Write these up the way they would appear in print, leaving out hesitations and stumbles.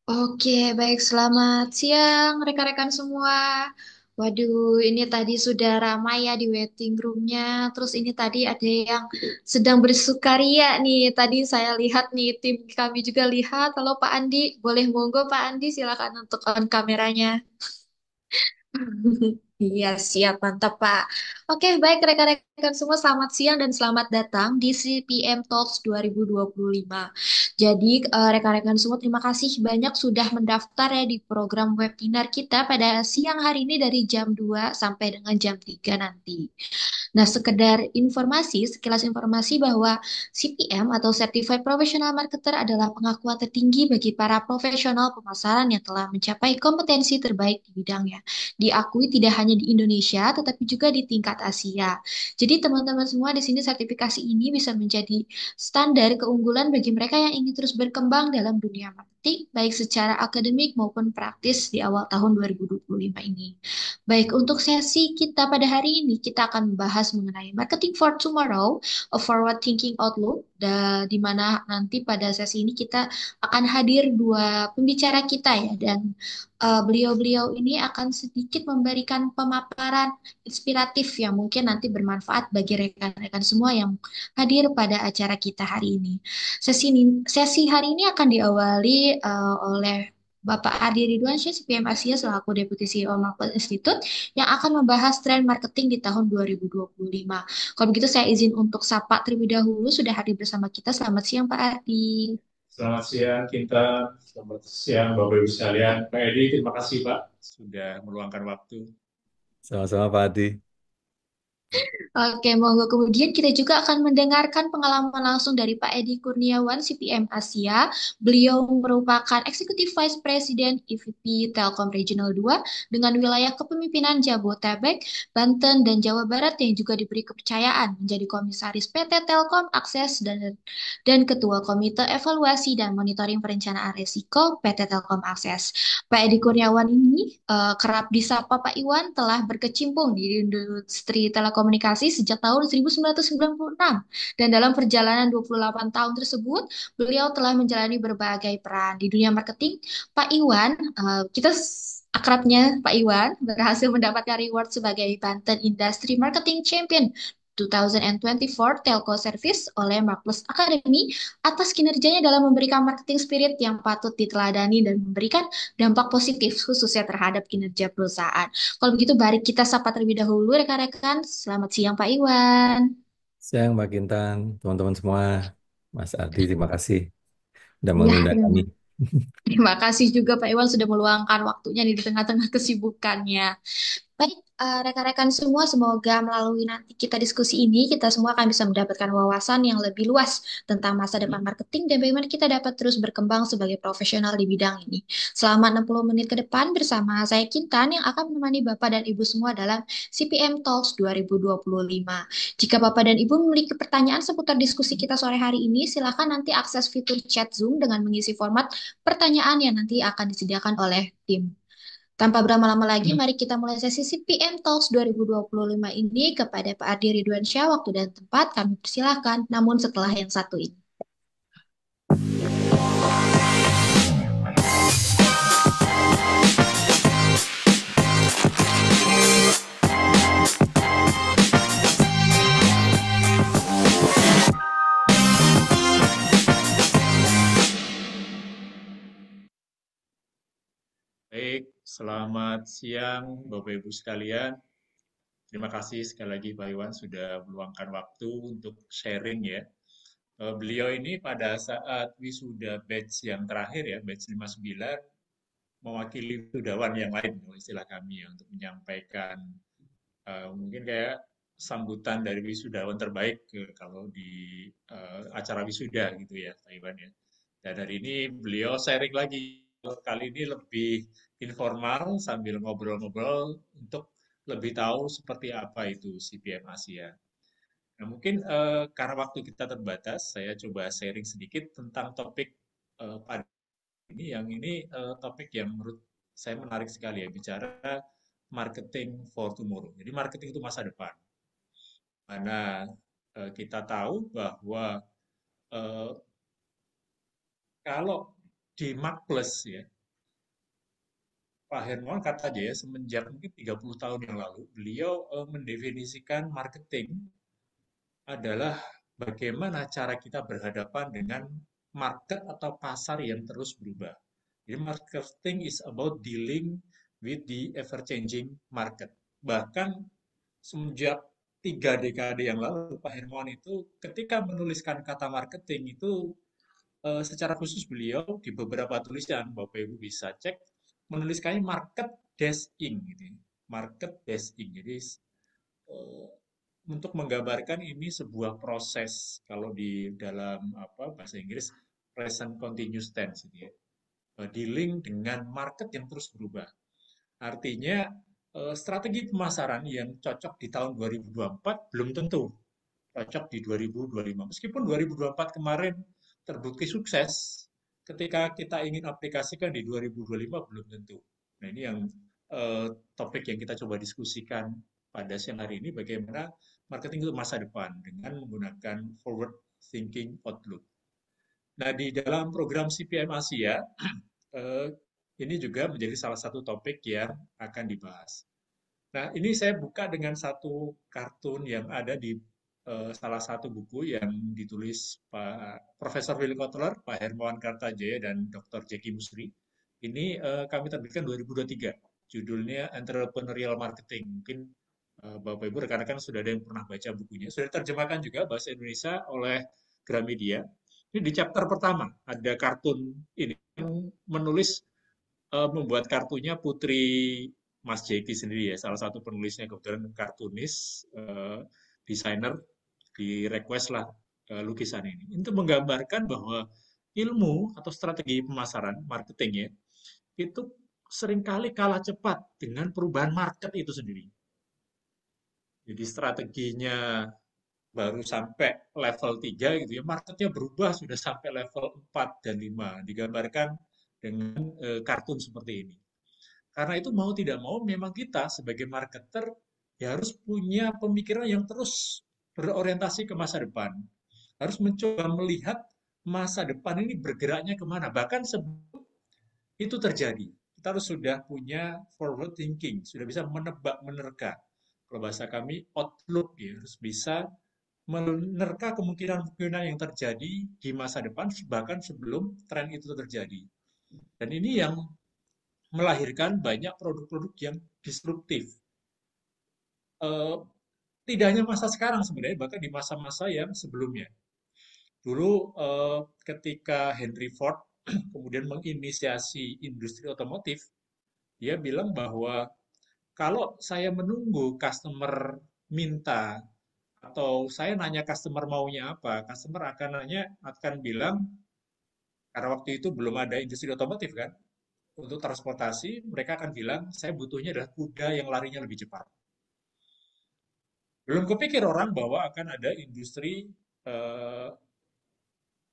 Oke, baik. Selamat siang, rekan-rekan semua. Waduh, ini tadi sudah ramai ya di waiting roomnya. Terus ini tadi ada yang sedang bersukaria nih. Tadi saya lihat nih, tim kami juga lihat. Halo Pak Andi, boleh monggo Pak Andi, silakan untuk on kameranya. Iya, siap, mantap, Pak. Oke, baik rekan-rekan semua, selamat siang dan selamat datang di CPM Talks 2025. Jadi, rekan-rekan semua, terima kasih banyak sudah mendaftar ya di program webinar kita pada siang hari ini dari jam 2 sampai dengan jam 3 nanti. Nah, sekedar informasi, sekilas informasi bahwa CPM atau Certified Professional Marketer adalah pengakuan tertinggi bagi para profesional pemasaran yang telah mencapai kompetensi terbaik di bidangnya. Diakui tidak hanya di Indonesia, tetapi juga di tingkat Asia. Jadi teman-teman semua di sini sertifikasi ini bisa menjadi standar keunggulan bagi mereka yang ingin terus berkembang dalam dunia marketing, baik secara akademik maupun praktis di awal tahun 2025 ini. Baik, untuk sesi kita pada hari ini, kita akan membahas mengenai Marketing for Tomorrow, a Forward Thinking Outlook, di mana nanti pada sesi ini kita akan hadir dua pembicara kita ya, dan beliau-beliau ini akan sedikit memberikan pemaparan inspiratif yang mungkin nanti bermanfaat bagi rekan-rekan semua yang hadir pada acara kita hari ini. Sesi hari ini akan diawali oleh Bapak Ardi Ridwansyah, CPM Asia selaku Deputi CEO Market Institute yang akan membahas tren marketing di tahun 2025. Kalau begitu saya izin untuk sapa terlebih dahulu sudah hadir bersama kita. Selamat siang Pak Ardi. Selamat siang, Kinta. Selamat siang, Bapak Ibu sekalian. Pak Edi, terima kasih, Pak, sudah meluangkan waktu. Sama-sama Pak Adi. Oke, monggo. Kemudian kita juga akan mendengarkan pengalaman langsung dari Pak Edi Kurniawan, CPM Asia. Beliau merupakan Executive Vice President EVP Telkom Regional 2 dengan wilayah kepemimpinan Jabodetabek, Banten, dan Jawa Barat yang juga diberi kepercayaan menjadi Komisaris PT Telkom Akses dan Ketua Komite Evaluasi dan Monitoring Perencanaan Risiko PT Telkom Akses. Pak Edi Kurniawan ini kerap disapa Pak Iwan telah berkecimpung di industri telekomunikasi sejak tahun 1996 dan dalam perjalanan 28 tahun tersebut beliau telah menjalani berbagai peran di dunia marketing. Pak Iwan, kita akrabnya Pak Iwan berhasil mendapatkan reward sebagai Banten Industry Marketing Champion 2024 Telco Service oleh Markus Academy atas kinerjanya dalam memberikan marketing spirit yang patut diteladani dan memberikan dampak positif khususnya terhadap kinerja perusahaan. Kalau begitu, mari kita sapa terlebih dahulu rekan-rekan. Selamat siang Pak Iwan. Siang Mbak Kintan, teman-teman semua. Mas Adi, terima kasih sudah Ya, mengundang kami. terima kasih juga Pak Iwan sudah meluangkan waktunya di tengah-tengah kesibukannya. Baik, rekan-rekan semua, semoga melalui nanti kita diskusi ini, kita semua akan bisa mendapatkan wawasan yang lebih luas tentang masa depan marketing dan bagaimana kita dapat terus berkembang sebagai profesional di bidang ini. Selama 60 menit ke depan bersama saya Kintan yang akan menemani Bapak dan Ibu semua dalam CPM Talks 2025. Jika Bapak dan Ibu memiliki pertanyaan seputar diskusi kita sore hari ini, silakan nanti akses fitur chat Zoom dengan mengisi format pertanyaan yang nanti akan disediakan oleh tim. Tanpa berlama-lama lagi, mari kita mulai sesi CPM Talks 2025 ini kepada Pak Adi Ridwansyah. Waktu dan tempat kami persilahkan, namun setelah yang satu ini. Baik, selamat siang, Bapak Ibu sekalian. Terima kasih sekali lagi, Pak Iwan, sudah meluangkan waktu untuk sharing ya. Beliau ini pada saat wisuda batch yang terakhir ya, batch 59, mewakili wisudawan yang lain, kalau istilah kami ya, untuk menyampaikan mungkin kayak sambutan dari wisudawan terbaik kalau di acara wisuda gitu ya, Pak Iwan ya. Dan hari ini beliau sharing lagi. Kali ini lebih informal sambil ngobrol-ngobrol untuk lebih tahu seperti apa itu CPM Asia. Nah, mungkin karena waktu kita terbatas, saya coba sharing sedikit tentang topik pada ini topik yang menurut saya menarik sekali ya, bicara marketing for tomorrow. Jadi marketing itu masa depan. Mana kita tahu bahwa eh, kalau di Mark Plus ya, Pak Hermawan kata aja ya, semenjak mungkin 30 tahun yang lalu, beliau mendefinisikan marketing adalah bagaimana cara kita berhadapan dengan market atau pasar yang terus berubah. Jadi marketing is about dealing with the ever-changing market. Bahkan semenjak 3 dekade yang lalu, Pak Hermawan itu ketika menuliskan kata marketing itu secara khusus beliau di beberapa tulisan, Bapak Ibu bisa cek, menuliskannya market dash ing gitu ya. Market dash ing. Jadi eh, untuk menggambarkan ini sebuah proses kalau di dalam apa bahasa Inggris present continuous tense gitu ya. Dealing dengan market yang terus berubah. Artinya strategi pemasaran yang cocok di tahun 2024 belum tentu cocok di 2025. Meskipun 2024 kemarin terbukti sukses, ketika kita ingin aplikasikan di 2025 belum tentu. Nah, ini yang topik yang kita coba diskusikan pada siang hari ini, bagaimana marketing untuk masa depan dengan menggunakan forward thinking outlook. Nah, di dalam program CPM Asia, eh, ini juga menjadi salah satu topik yang akan dibahas. Nah, ini saya buka dengan satu kartun yang ada di salah satu buku yang ditulis Pak Profesor Willy Kotler, Pak Hermawan Kartajaya, dan Dr. Jackie Musri. Ini kami terbitkan 2023. Judulnya Entrepreneurial Marketing. Mungkin Bapak Ibu rekan-rekan sudah ada yang pernah baca bukunya. Sudah diterjemahkan juga bahasa Indonesia oleh Gramedia. Ini di chapter pertama ada kartun ini yang menulis membuat kartunya Putri Mas Jeki sendiri ya, salah satu penulisnya kebetulan kartunis, desainer, di request lah lukisan ini. Untuk menggambarkan bahwa ilmu atau strategi pemasaran, marketingnya, itu seringkali kalah cepat dengan perubahan market itu sendiri. Jadi strateginya baru sampai level 3 gitu ya, marketnya berubah sudah sampai level 4 dan 5, digambarkan dengan kartun seperti ini. Karena itu mau tidak mau memang kita sebagai marketer ya harus punya pemikiran yang terus berorientasi ke masa depan. Harus mencoba melihat masa depan ini bergeraknya kemana. Bahkan sebelum itu terjadi, kita harus sudah punya forward thinking, sudah bisa menebak, menerka. Kalau bahasa kami, outlook ya, harus bisa menerka kemungkinan-kemungkinan yang terjadi di masa depan, bahkan sebelum tren itu terjadi. Dan ini yang melahirkan banyak produk-produk yang disruptif. Eh, Tidak hanya masa sekarang sebenarnya, bahkan di masa-masa yang sebelumnya. Dulu ketika Henry Ford kemudian menginisiasi industri otomotif, dia bilang bahwa kalau saya menunggu customer minta atau saya nanya customer maunya apa, customer akan bilang karena waktu itu belum ada industri otomotif kan, untuk transportasi mereka akan bilang saya butuhnya adalah kuda yang larinya lebih cepat. Belum kepikir orang bahwa akan ada industri eh,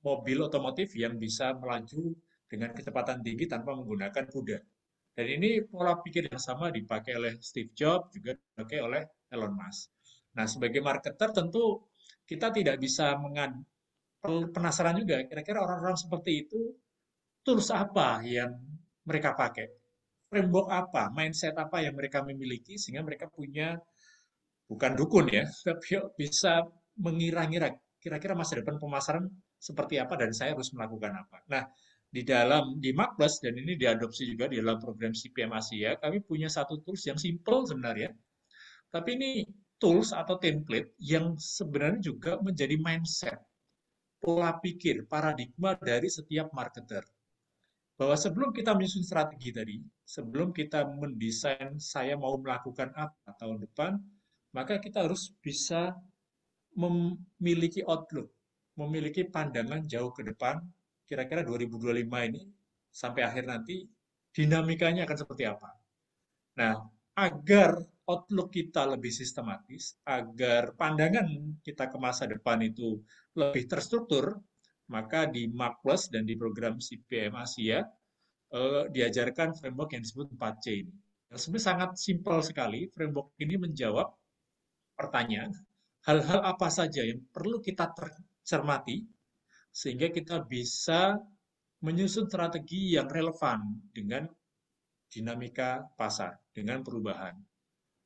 mobil otomotif yang bisa melaju dengan kecepatan tinggi tanpa menggunakan kuda. Dan ini pola pikir yang sama dipakai oleh Steve Jobs, juga dipakai oleh Elon Musk. Nah, sebagai marketer tentu kita tidak bisa penasaran juga, kira-kira orang-orang seperti itu, tools apa yang mereka pakai, framework apa, mindset apa yang mereka memiliki, sehingga mereka punya bukan dukun ya, tapi bisa mengira-ngira kira-kira masa depan pemasaran seperti apa dan saya harus melakukan apa. Nah, di Marketplace dan ini diadopsi juga di dalam program CPM Asia, kami punya satu tools yang simple sebenarnya, tapi ini tools atau template yang sebenarnya juga menjadi mindset, pola pikir, paradigma dari setiap marketer. Bahwa sebelum kita menyusun strategi tadi, sebelum kita mendesain saya mau melakukan apa tahun depan, maka kita harus bisa memiliki outlook, memiliki pandangan jauh ke depan, kira-kira 2025 ini sampai akhir nanti dinamikanya akan seperti apa. Nah, agar outlook kita lebih sistematis, agar pandangan kita ke masa depan itu lebih terstruktur, maka di Mark Plus dan di program CPM Asia diajarkan framework yang disebut 4C ini. Yang sebenarnya sangat simpel sekali, framework ini menjawab pertanyaan, hal-hal apa saja yang perlu kita cermati sehingga kita bisa menyusun strategi yang relevan dengan dinamika pasar dengan perubahan.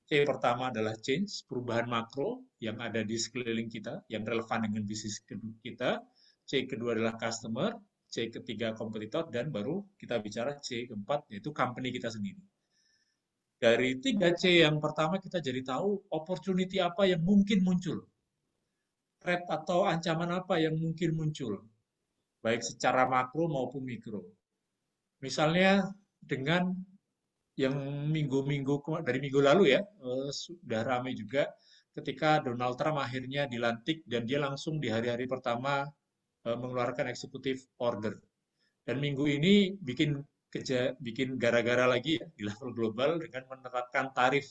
C pertama adalah change, perubahan makro yang ada di sekeliling kita, yang relevan dengan bisnis kita. C kedua adalah customer, C ketiga kompetitor, dan baru kita bicara C keempat, yaitu company kita sendiri. Dari 3C yang pertama kita jadi tahu opportunity apa yang mungkin muncul, threat atau ancaman apa yang mungkin muncul, baik secara makro maupun mikro. Misalnya dengan yang dari minggu lalu ya, sudah ramai juga ketika Donald Trump akhirnya dilantik dan dia langsung di hari-hari pertama mengeluarkan executive order. Dan minggu ini bikin gara-gara lagi ya di level global dengan menerapkan tarif.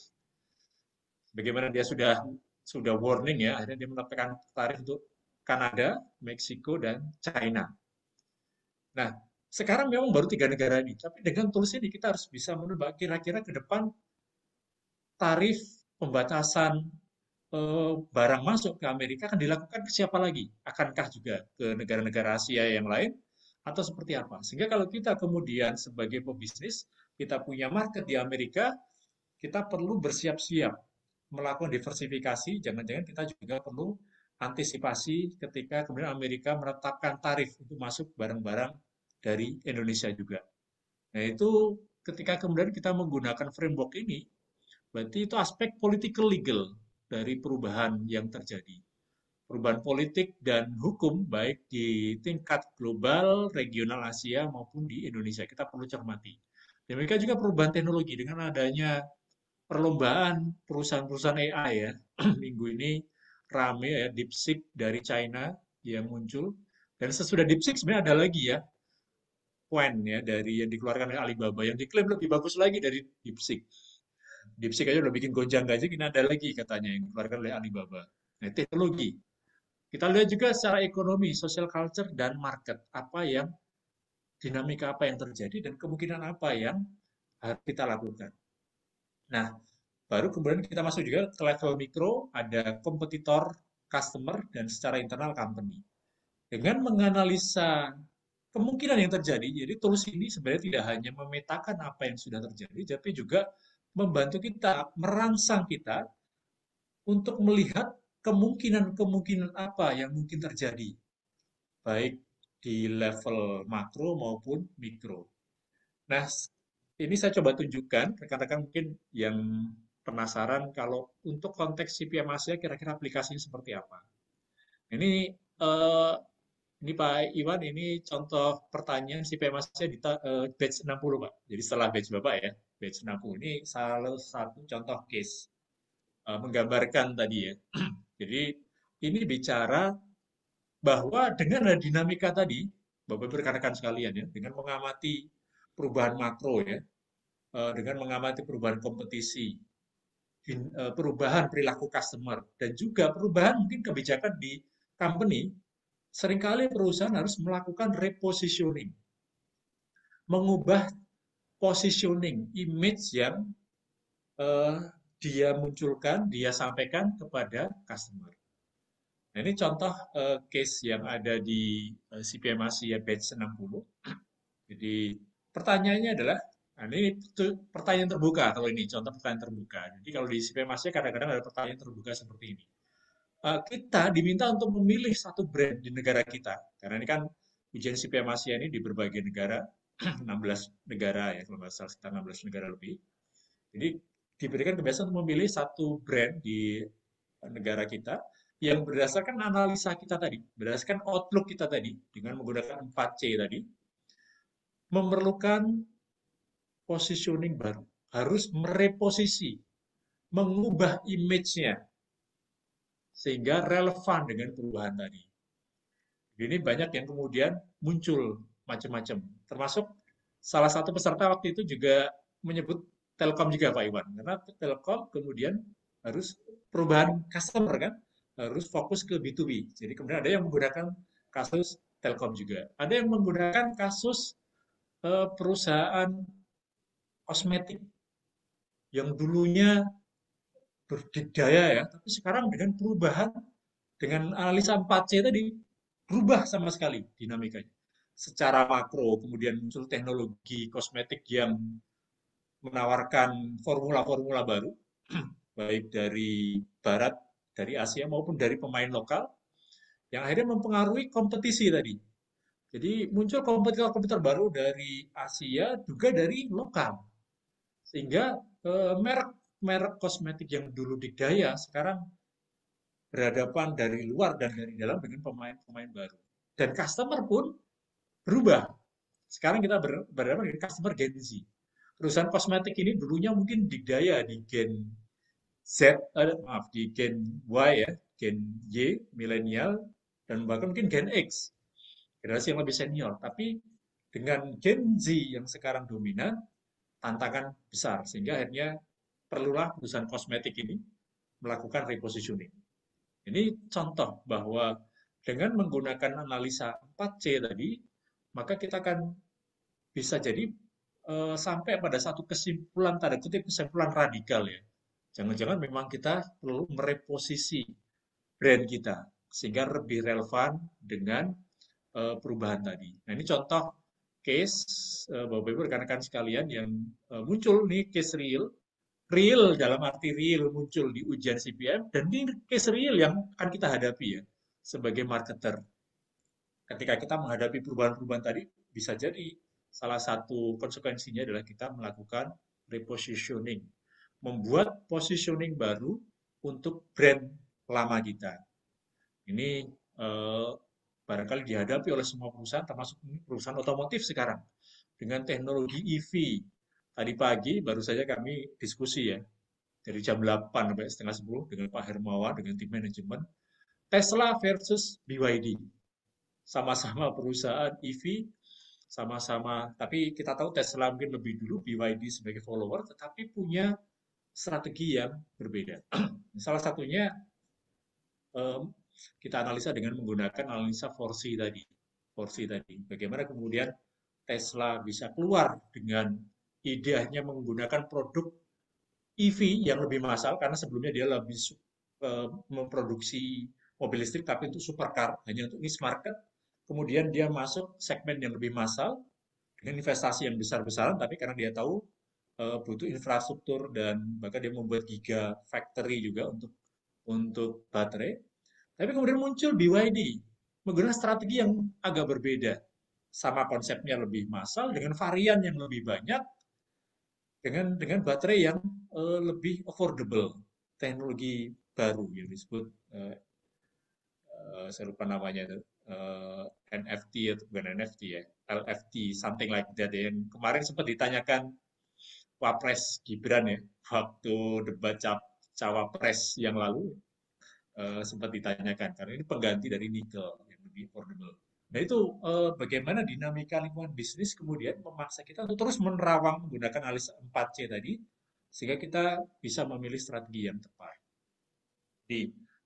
Bagaimana dia sudah warning ya, akhirnya dia menerapkan tarif untuk Kanada, Meksiko, dan China. Nah, sekarang memang baru 3 negara ini, tapi dengan tools ini kita harus bisa menebak kira-kira ke depan tarif pembatasan barang masuk ke Amerika akan dilakukan ke siapa lagi? Akankah juga ke negara-negara Asia yang lain? Atau seperti apa? Sehingga kalau kita kemudian sebagai pebisnis, kita punya market di Amerika, kita perlu bersiap-siap melakukan diversifikasi, jangan-jangan kita juga perlu antisipasi ketika kemudian Amerika menetapkan tarif untuk masuk barang-barang dari Indonesia juga. Nah, itu ketika kemudian kita menggunakan framework ini, berarti itu aspek political legal dari perubahan yang terjadi. Perubahan politik dan hukum baik di tingkat global, regional Asia maupun di Indonesia. Kita perlu cermati. Demikian juga perubahan teknologi dengan adanya perlombaan perusahaan-perusahaan AI ya. Minggu ini rame ya DeepSeek dari China yang muncul. Dan sesudah DeepSeek sebenarnya ada lagi ya Qwen ya dari yang dikeluarkan oleh Alibaba yang diklaim lebih bagus lagi dari DeepSeek. DeepSeek aja udah bikin gonjang-ganjing, ini ada lagi katanya yang dikeluarkan oleh Alibaba. Nah, teknologi. Kita lihat juga secara ekonomi, social culture, dan market. Apa yang, dinamika apa yang terjadi, dan kemungkinan apa yang harus kita lakukan. Nah, baru kemudian kita masuk juga ke level mikro, ada kompetitor, customer, dan secara internal company. Dengan menganalisa kemungkinan yang terjadi, jadi tools ini sebenarnya tidak hanya memetakan apa yang sudah terjadi, tapi juga membantu kita, merangsang kita untuk melihat kemungkinan-kemungkinan apa yang mungkin terjadi, baik di level makro maupun mikro. Nah, ini saya coba tunjukkan, rekan-rekan mungkin yang penasaran kalau untuk konteks CPM Asia kira-kira aplikasinya seperti apa. Ini eh, ini Pak Iwan, ini contoh pertanyaan CPM Asia di batch 60 Pak. Jadi setelah batch Bapak ya, batch 60 ini salah satu contoh case menggambarkan tadi ya. Jadi ini bicara bahwa dengan ada dinamika tadi, Bapak rekan-rekan sekalian ya, dengan mengamati perubahan makro ya, dengan mengamati perubahan kompetisi, perubahan perilaku customer, dan juga perubahan mungkin kebijakan di company, seringkali perusahaan harus melakukan repositioning, mengubah positioning, image yang eh, dia munculkan, dia sampaikan kepada customer. Nah, ini contoh case yang ada di CPM Asia batch 60. Jadi pertanyaannya adalah, nah ini pertanyaan terbuka kalau ini, contoh pertanyaan terbuka. Jadi kalau di CPM Asia kadang-kadang ada pertanyaan terbuka seperti ini. Kita diminta untuk memilih satu brand di negara kita. Karena ini kan ujian CPM Asia ini di berbagai negara, 16 negara ya, kalau nggak salah sekitar 16 negara lebih. Jadi diberikan kebiasaan untuk memilih satu brand di negara kita yang berdasarkan analisa kita tadi, berdasarkan outlook kita tadi, dengan menggunakan 4C tadi, memerlukan positioning baru, harus mereposisi, mengubah image-nya, sehingga relevan dengan perubahan tadi. Ini banyak yang kemudian muncul macam-macam, termasuk salah satu peserta waktu itu juga menyebut Telkom juga Pak Iwan, karena Telkom kemudian harus perubahan customer kan, harus fokus ke B2B. Jadi kemudian ada yang menggunakan kasus Telkom juga, ada yang menggunakan kasus perusahaan kosmetik yang dulunya berdikdaya ya, tapi sekarang dengan perubahan, dengan analisa 4C tadi, berubah sama sekali dinamikanya. Secara makro, kemudian muncul teknologi kosmetik yang menawarkan formula-formula baru, baik dari Barat, dari Asia maupun dari pemain lokal, yang akhirnya mempengaruhi kompetisi tadi. Jadi muncul komputer-komputer baru dari Asia, juga dari lokal. Sehingga merek-merek kosmetik yang dulu didaya sekarang berhadapan dari luar dan dari dalam dengan pemain-pemain baru. Dan customer pun berubah. Sekarang kita berhadapan dengan customer Gen Z. Perusahaan kosmetik ini dulunya mungkin didaya di Gen Z, maaf, di Gen Y ya, Gen Y, milenial, dan bahkan mungkin Gen X, generasi yang lebih senior. Tapi dengan Gen Z yang sekarang dominan, tantangan besar. Sehingga akhirnya perlulah perusahaan kosmetik ini melakukan repositioning. Ini contoh bahwa dengan menggunakan analisa 4C tadi, maka kita akan bisa jadi sampai pada satu kesimpulan, tanda kutip kesimpulan radikal ya. Jangan-jangan memang kita perlu mereposisi brand kita sehingga lebih relevan dengan perubahan tadi. Nah ini contoh case Bapak Ibu rekan-rekan sekalian yang muncul nih case real, real dalam arti real muncul di ujian CPM dan ini case real yang akan kita hadapi ya sebagai marketer. Ketika kita menghadapi perubahan-perubahan tadi bisa jadi salah satu konsekuensinya adalah kita melakukan repositioning, membuat positioning baru untuk brand lama kita. Ini eh, barangkali dihadapi oleh semua perusahaan, termasuk perusahaan otomotif sekarang. Dengan teknologi EV, tadi pagi baru saja kami diskusi ya, dari jam 8 sampai setengah 10 dengan Pak Hermawan, dengan tim manajemen, Tesla versus BYD. Sama-sama perusahaan EV, sama-sama, tapi kita tahu Tesla mungkin lebih dulu, BYD sebagai follower, tetapi punya strategi yang berbeda. Salah satunya kita analisa dengan menggunakan analisa 4C tadi. 4C tadi. Bagaimana kemudian Tesla bisa keluar dengan ide hanya menggunakan produk EV yang lebih massal karena sebelumnya dia lebih memproduksi mobil listrik tapi untuk supercar hanya untuk niche market. Kemudian dia masuk segmen yang lebih massal dengan investasi yang besar-besaran tapi karena dia tahu butuh infrastruktur dan bahkan dia membuat giga factory juga untuk baterai. Tapi kemudian muncul BYD menggunakan strategi yang agak berbeda. Sama konsepnya lebih massal dengan varian yang lebih banyak dengan baterai yang lebih affordable. Teknologi baru yang disebut saya lupa namanya itu NFT atau bukan NFT ya, LFT something like that ya. Yang kemarin sempat ditanyakan Wapres Gibran ya waktu debat cawapres yang lalu sempat ditanyakan karena ini pengganti dari nikel yang lebih affordable. Nah itu bagaimana dinamika lingkungan bisnis kemudian memaksa kita untuk terus menerawang menggunakan analisa 4C tadi sehingga kita bisa memilih strategi yang tepat. Jadi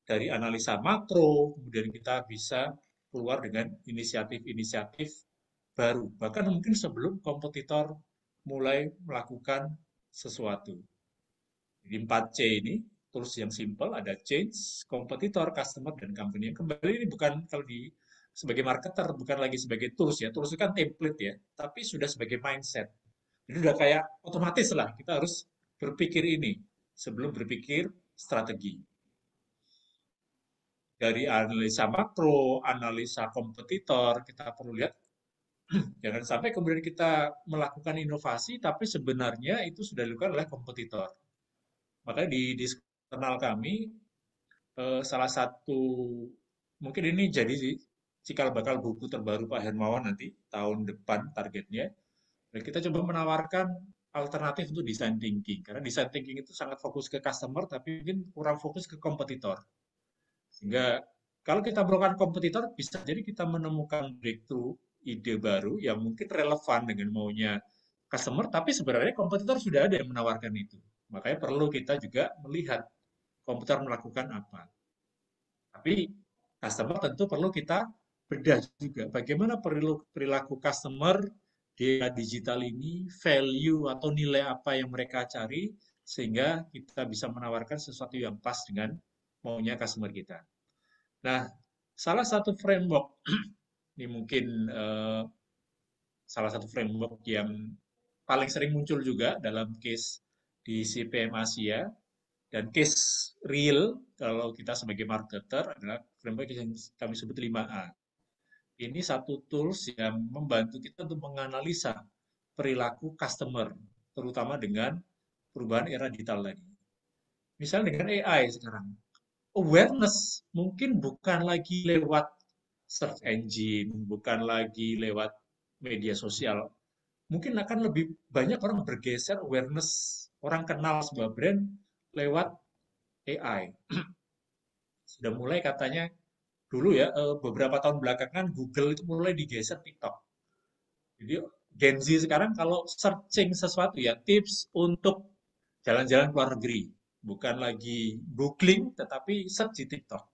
dari analisa makro kemudian kita bisa keluar dengan inisiatif-inisiatif baru bahkan mungkin sebelum kompetitor mulai melakukan sesuatu. Jadi 4C ini tools yang simple, ada change, kompetitor, customer, dan company. Yang kembali ini bukan kalau di sebagai marketer, bukan lagi sebagai tools ya. Tools itu kan template ya, tapi sudah sebagai mindset. Jadi udah kayak otomatis lah, kita harus berpikir ini sebelum berpikir strategi. Dari analisa makro, analisa kompetitor, kita perlu lihat jangan sampai kemudian kita melakukan inovasi, tapi sebenarnya itu sudah dilakukan oleh kompetitor. Makanya di internal kami salah satu mungkin ini jadi cikal bakal buku terbaru Pak Hermawan nanti tahun depan targetnya. Dan kita coba menawarkan alternatif untuk design thinking karena design thinking itu sangat fokus ke customer tapi mungkin kurang fokus ke kompetitor. Sehingga kalau kita melakukan kompetitor bisa jadi kita menemukan breakthrough ide baru yang mungkin relevan dengan maunya customer tapi sebenarnya kompetitor sudah ada yang menawarkan itu. Makanya perlu kita juga melihat komputer melakukan apa. Tapi customer tentu perlu kita bedah juga bagaimana perilaku customer di digital ini, value atau nilai apa yang mereka cari sehingga kita bisa menawarkan sesuatu yang pas dengan maunya customer kita. Nah, salah satu framework ini mungkin salah satu framework yang paling sering muncul juga dalam case di CPM Asia, dan case real kalau kita sebagai marketer adalah framework yang kami sebut 5A. Ini satu tools yang membantu kita untuk menganalisa perilaku customer, terutama dengan perubahan era digital tadi. Misalnya dengan AI sekarang, awareness mungkin bukan lagi lewat search engine, bukan lagi lewat media sosial. Mungkin akan lebih banyak orang bergeser awareness, orang kenal sebuah brand lewat AI. Sudah mulai katanya dulu ya, beberapa tahun belakangan Google itu mulai digeser TikTok. Jadi Gen Z sekarang kalau searching sesuatu ya, tips untuk jalan-jalan ke luar negeri. Bukan lagi googling, tetapi search di TikTok.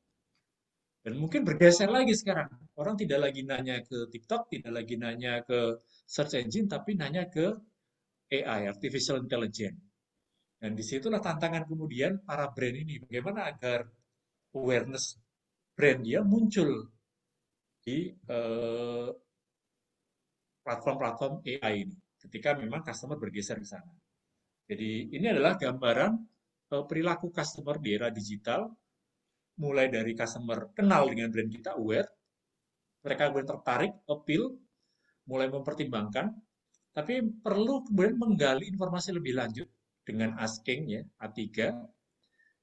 Dan mungkin bergeser lagi sekarang. Orang tidak lagi nanya ke TikTok, tidak lagi nanya ke search engine, tapi nanya ke AI, Artificial Intelligence. Dan disitulah tantangan kemudian para brand ini. Bagaimana agar awareness brand dia muncul di platform-platform AI ini. Ketika memang customer bergeser ke sana. Jadi ini adalah gambaran perilaku customer di era digital, mulai dari customer kenal dengan brand kita, aware, mereka kemudian tertarik, appeal, mulai mempertimbangkan, tapi perlu kemudian menggali informasi lebih lanjut dengan asking ya, A3.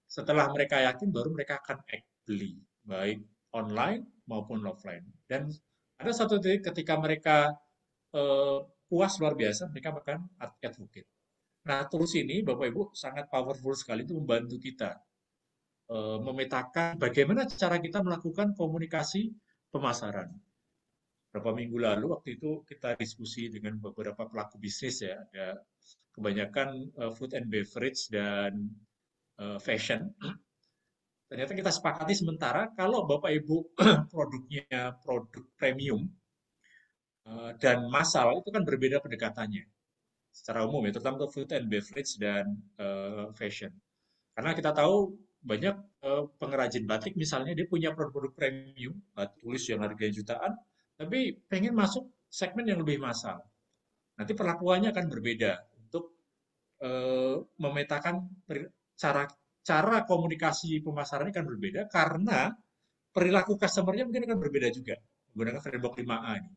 Setelah mereka yakin, baru mereka akan act beli, baik online maupun offline. Dan ada satu titik ketika mereka puas luar biasa, mereka akan advocate. Nah, tools ini, Bapak Ibu, sangat powerful sekali itu membantu kita memetakan bagaimana cara kita melakukan komunikasi pemasaran. Beberapa minggu lalu, waktu itu kita diskusi dengan beberapa pelaku bisnis ya, ada kebanyakan food and beverage dan fashion. Ternyata kita sepakati sementara kalau Bapak Ibu produknya produk premium dan massal itu kan berbeda pendekatannya secara umum ya, terutama untuk food and beverage dan fashion. Karena kita tahu banyak pengrajin batik misalnya dia punya produk-produk premium, batik tulis yang harganya jutaan, tapi pengen masuk segmen yang lebih massal. Nanti perlakuannya akan berbeda untuk memetakan cara cara komunikasi pemasarannya akan berbeda karena perilaku customer-nya mungkin akan berbeda juga menggunakan framework 5A ini.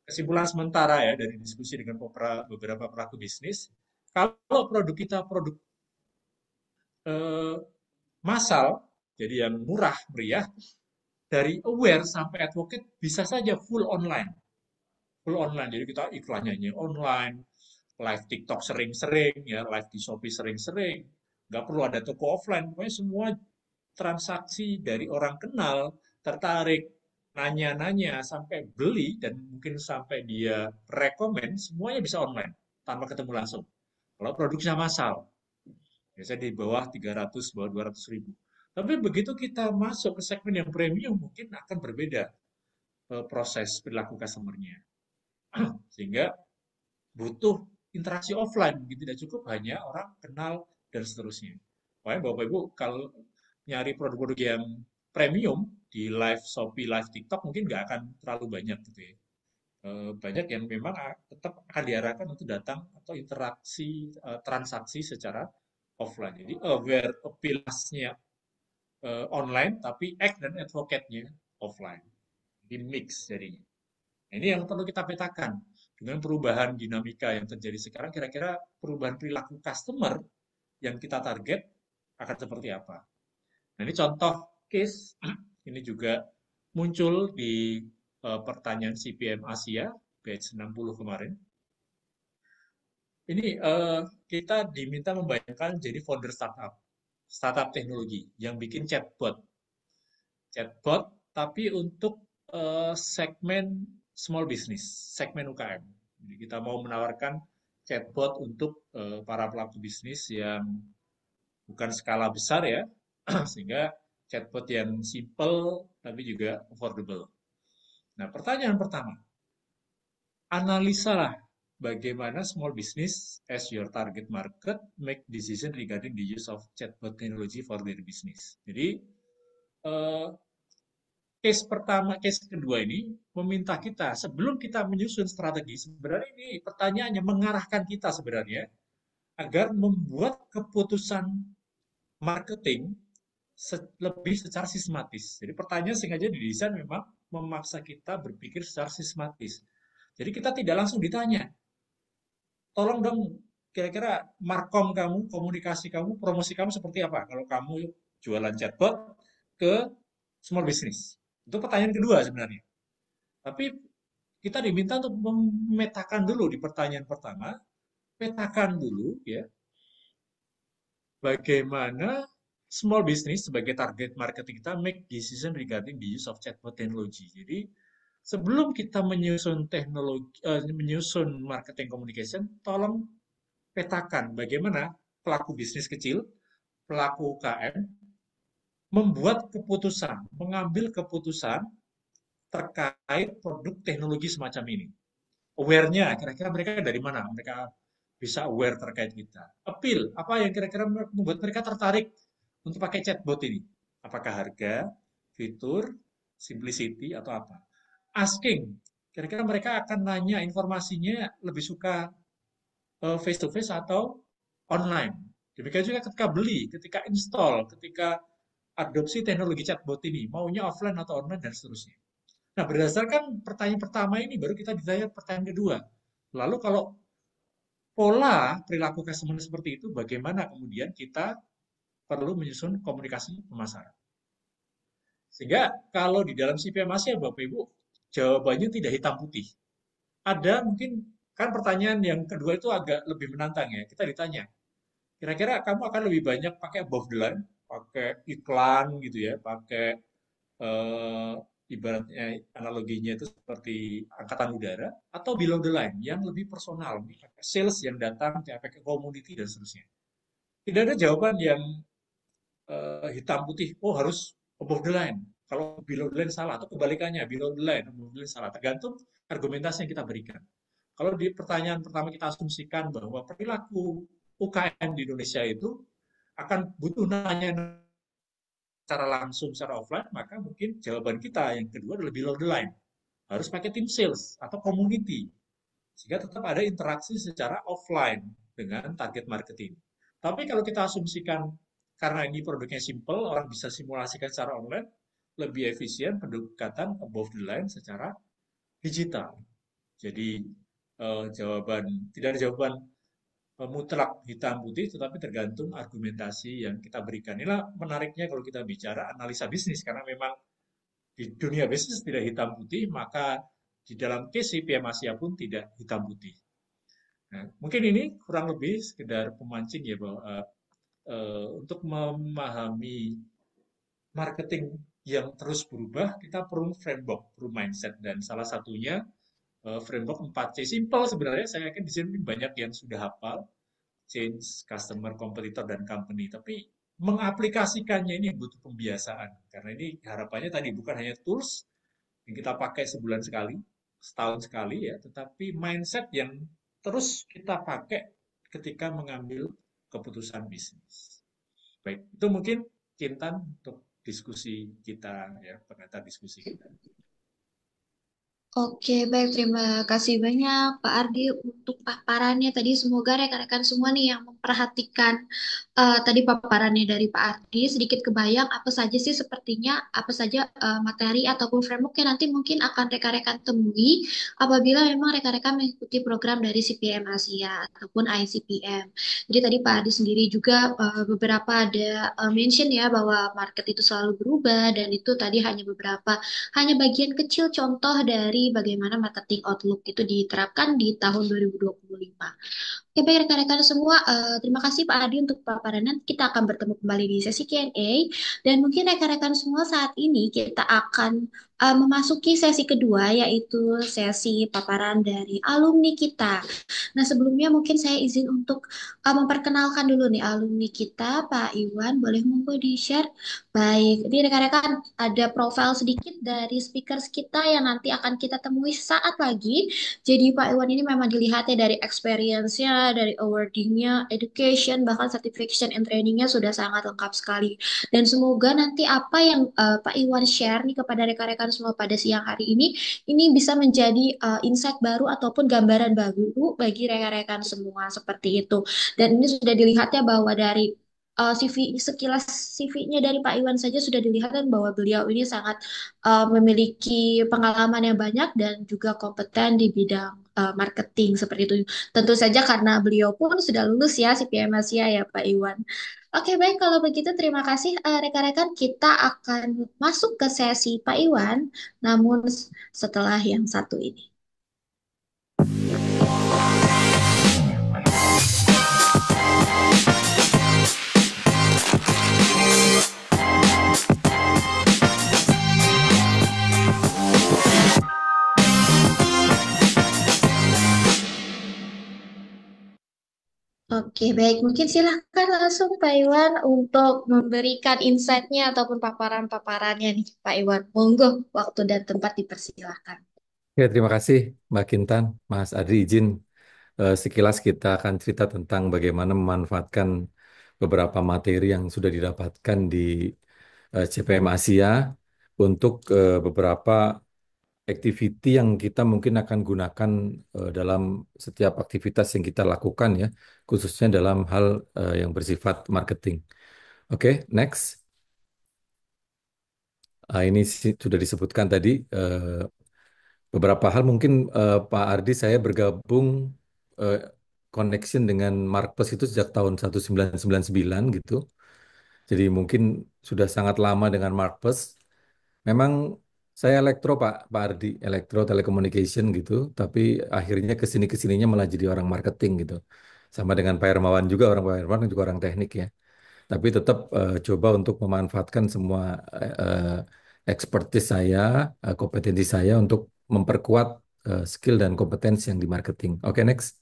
Kesimpulan sementara ya dari diskusi dengan beberapa pelaku bisnis, kalau produk kita produk massal, jadi yang murah meriah, dari aware sampai advocate bisa saja full online. Full online, jadi kita iklannya online, live TikTok sering-sering, ya, live di Shopee sering-sering, nggak perlu ada toko offline, pokoknya semua transaksi dari orang kenal, tertarik, nanya-nanya, sampai beli, dan mungkin sampai dia rekomen, semuanya bisa online, tanpa ketemu langsung. Kalau produksinya massal, biasanya di bawah 300, bawah 200 ribu. Tapi begitu kita masuk ke segmen yang premium, mungkin akan berbeda proses perilaku customer-nya. Sehingga butuh interaksi offline, mungkin tidak cukup hanya orang kenal dan seterusnya. Makanya Bapak Ibu kalau nyari produk-produk yang premium di live Shopee, live TikTok mungkin nggak akan terlalu banyak gitu ya. Banyak yang memang tetap akan diarahkan untuk datang atau interaksi transaksi secara offline. Jadi aware appeal-nya online, tapi act dan advocate-nya offline. Di mix jadinya. Nah, ini yang perlu kita petakan. Dengan perubahan dinamika yang terjadi sekarang, kira-kira perubahan perilaku customer yang kita target akan seperti apa. Nah, ini contoh case, ini juga muncul di pertanyaan CPM Asia, batch 60 kemarin. Ini kita diminta membayangkan jadi founder startup teknologi yang bikin chatbot. Chatbot, tapi untuk segmen small business, segmen UKM. Jadi kita mau menawarkan chatbot untuk para pelaku bisnis yang bukan skala besar ya, sehingga chatbot yang simple tapi juga affordable. Nah, pertanyaan pertama, analisalah bagaimana small business as your target market make decision regarding the use of chatbot technology for their business. Jadi, Case kedua ini meminta kita sebelum kita menyusun strategi, sebenarnya ini pertanyaannya mengarahkan kita sebenarnya agar membuat keputusan marketing lebih secara sistematis. Jadi pertanyaan sengaja didesain memang memaksa kita berpikir secara sistematis. Jadi kita tidak langsung ditanya, tolong dong kira-kira markom kamu, komunikasi kamu, promosi kamu seperti apa kalau kamu jualan chatbot ke small business. Itu pertanyaan kedua sebenarnya. Tapi kita diminta untuk memetakan dulu di pertanyaan pertama, petakan dulu ya bagaimana small business sebagai target marketing kita make decision regarding the use of chatbot technology. Jadi sebelum kita menyusun menyusun marketing communication, tolong petakan bagaimana pelaku bisnis kecil, pelaku UKM membuat keputusan, mengambil keputusan terkait produk teknologi semacam ini. Aware-nya, kira-kira mereka dari mana? Mereka bisa aware terkait kita. Appeal, apa yang kira-kira membuat mereka tertarik untuk pakai chatbot ini? Apakah harga, fitur, simplicity, atau apa? Asking, kira-kira mereka akan nanya informasinya lebih suka face to face atau online. Demikian juga ketika beli, ketika install, ketika adopsi teknologi chatbot ini, maunya offline atau online dan seterusnya. Nah, berdasarkan pertanyaan pertama ini baru kita ditanya pertanyaan kedua. Lalu kalau pola perilaku customer seperti itu, bagaimana kemudian kita perlu menyusun komunikasi pemasaran. Sehingga kalau di dalam CPM Asia, Bapak Ibu, jawabannya tidak hitam putih. Ada mungkin, kan pertanyaan yang kedua itu agak lebih menantang ya. Kita ditanya, kira-kira kamu akan lebih banyak pakai above the line, pakai iklan gitu ya, pakai eh, ibaratnya analoginya itu seperti angkatan udara atau below the line yang lebih personal, sales yang datang pakai community dan seterusnya. Tidak ada jawaban yang hitam putih, oh harus above the line. Kalau below the line salah atau kebalikannya below the line, above the line salah, tergantung argumentasi yang kita berikan. Kalau di pertanyaan pertama kita asumsikan bahwa perilaku UKM di Indonesia itu akan butuh nanya secara langsung, secara offline, maka mungkin jawaban kita yang kedua adalah below the line. Harus pakai tim sales atau community. Sehingga tetap ada interaksi secara offline dengan target marketing. Tapi kalau kita asumsikan karena ini produknya simple, orang bisa simulasikan secara online, lebih efisien pendekatan above the line secara digital. Jadi jawaban tidak ada jawaban mutlak hitam putih, tetapi tergantung argumentasi yang kita berikan. Inilah menariknya kalau kita bicara analisa bisnis, karena memang di dunia bisnis tidak hitam putih, maka di dalam case CPM Asia pun tidak hitam putih. Nah, mungkin ini kurang lebih sekedar pemancing ya bahwa untuk memahami marketing yang terus berubah, kita perlu framework, perlu mindset, dan salah satunya framework 4C. Simple sebenarnya, saya yakin di sini banyak yang sudah hafal, change, customer, competitor, dan company. Tapi mengaplikasikannya ini butuh pembiasaan. Karena ini harapannya tadi bukan hanya tools yang kita pakai sebulan sekali, setahun sekali ya, tetapi mindset yang terus kita pakai ketika mengambil keputusan bisnis. Baik, itu mungkin Kintan untuk diskusi kita ya, pengantar diskusi kita. Oke, baik. Terima kasih banyak Pak Ardi untuk paparannya tadi. Semoga rekan-rekan semua nih yang memperhatikan tadi paparannya dari Pak Ardi sedikit kebayang apa saja sih sepertinya apa saja materi ataupun framework yang nanti mungkin akan rekan-rekan temui apabila memang rekan-rekan mengikuti program dari CPM Asia ataupun ICPM. Jadi tadi Pak Ardi sendiri juga beberapa ada mention ya bahwa market itu selalu berubah dan itu tadi hanya bagian kecil contoh dari bagaimana marketing outlook itu diterapkan di tahun 2025. Oke, baik rekan-rekan semua, terima kasih Pak Adi untuk paparan. Kita akan bertemu kembali di sesi Q&A dan mungkin rekan-rekan semua saat ini kita akan memasuki sesi kedua, yaitu sesi paparan dari alumni kita. Nah, sebelumnya mungkin saya izin untuk memperkenalkan dulu nih alumni kita, Pak Iwan. Boleh monggo di-share? Baik, ini rekan-rekan ada profil sedikit dari speakers kita yang nanti akan kita temui saat lagi. Jadi Pak Iwan ini memang dilihatnya dari experience-nya, dari awarding-nya, education, bahkan certification and training-nya sudah sangat lengkap sekali. Dan semoga nanti apa yang Pak Iwan share nih kepada rekan-rekan semua pada siang hari ini bisa menjadi insight baru ataupun gambaran baru bagi rekan-rekan semua seperti itu. Dan ini sudah dilihatnya bahwa dari CV sekilas CV-nya dari Pak Iwan saja sudah dilihat kan bahwa beliau ini sangat memiliki pengalaman yang banyak dan juga kompeten di bidang marketing seperti itu. Tentu saja karena beliau pun sudah lulus ya CPM Asia ya Pak Iwan. Oke, baik. Kalau begitu, terima kasih rekan-rekan. Kita akan masuk ke sesi Pak Iwan, namun setelah yang satu ini. Oke, baik. Mungkin silahkan langsung Pak Iwan untuk memberikan insight-nya ataupun paparan-paparannya nih, Pak Iwan. Monggo, waktu dan tempat dipersilahkan. Ya, terima kasih Mbak Kintan, Mas Adri izin sekilas kita akan cerita tentang bagaimana memanfaatkan beberapa materi yang sudah didapatkan di CPM Asia untuk beberapa activity yang kita mungkin akan gunakan dalam setiap aktivitas yang kita lakukan ya, khususnya dalam hal yang bersifat marketing. Oke, next. Ini sudah disebutkan tadi beberapa hal mungkin Pak Ardi saya bergabung eh, connection dengan Marketplace itu sejak tahun 1999 gitu. Jadi mungkin sudah sangat lama dengan Marketplace. Memang saya elektro Pak Ardi, elektro telekommunikasi gitu, tapi akhirnya kesini kesininya malah jadi orang marketing gitu. Sama dengan Pak Hermawan juga orang Pak Hermawan juga orang teknik ya. Tapi tetap coba untuk memanfaatkan semua expertise saya, kompetensi saya untuk memperkuat skill dan kompetensi yang di marketing. Oke, next.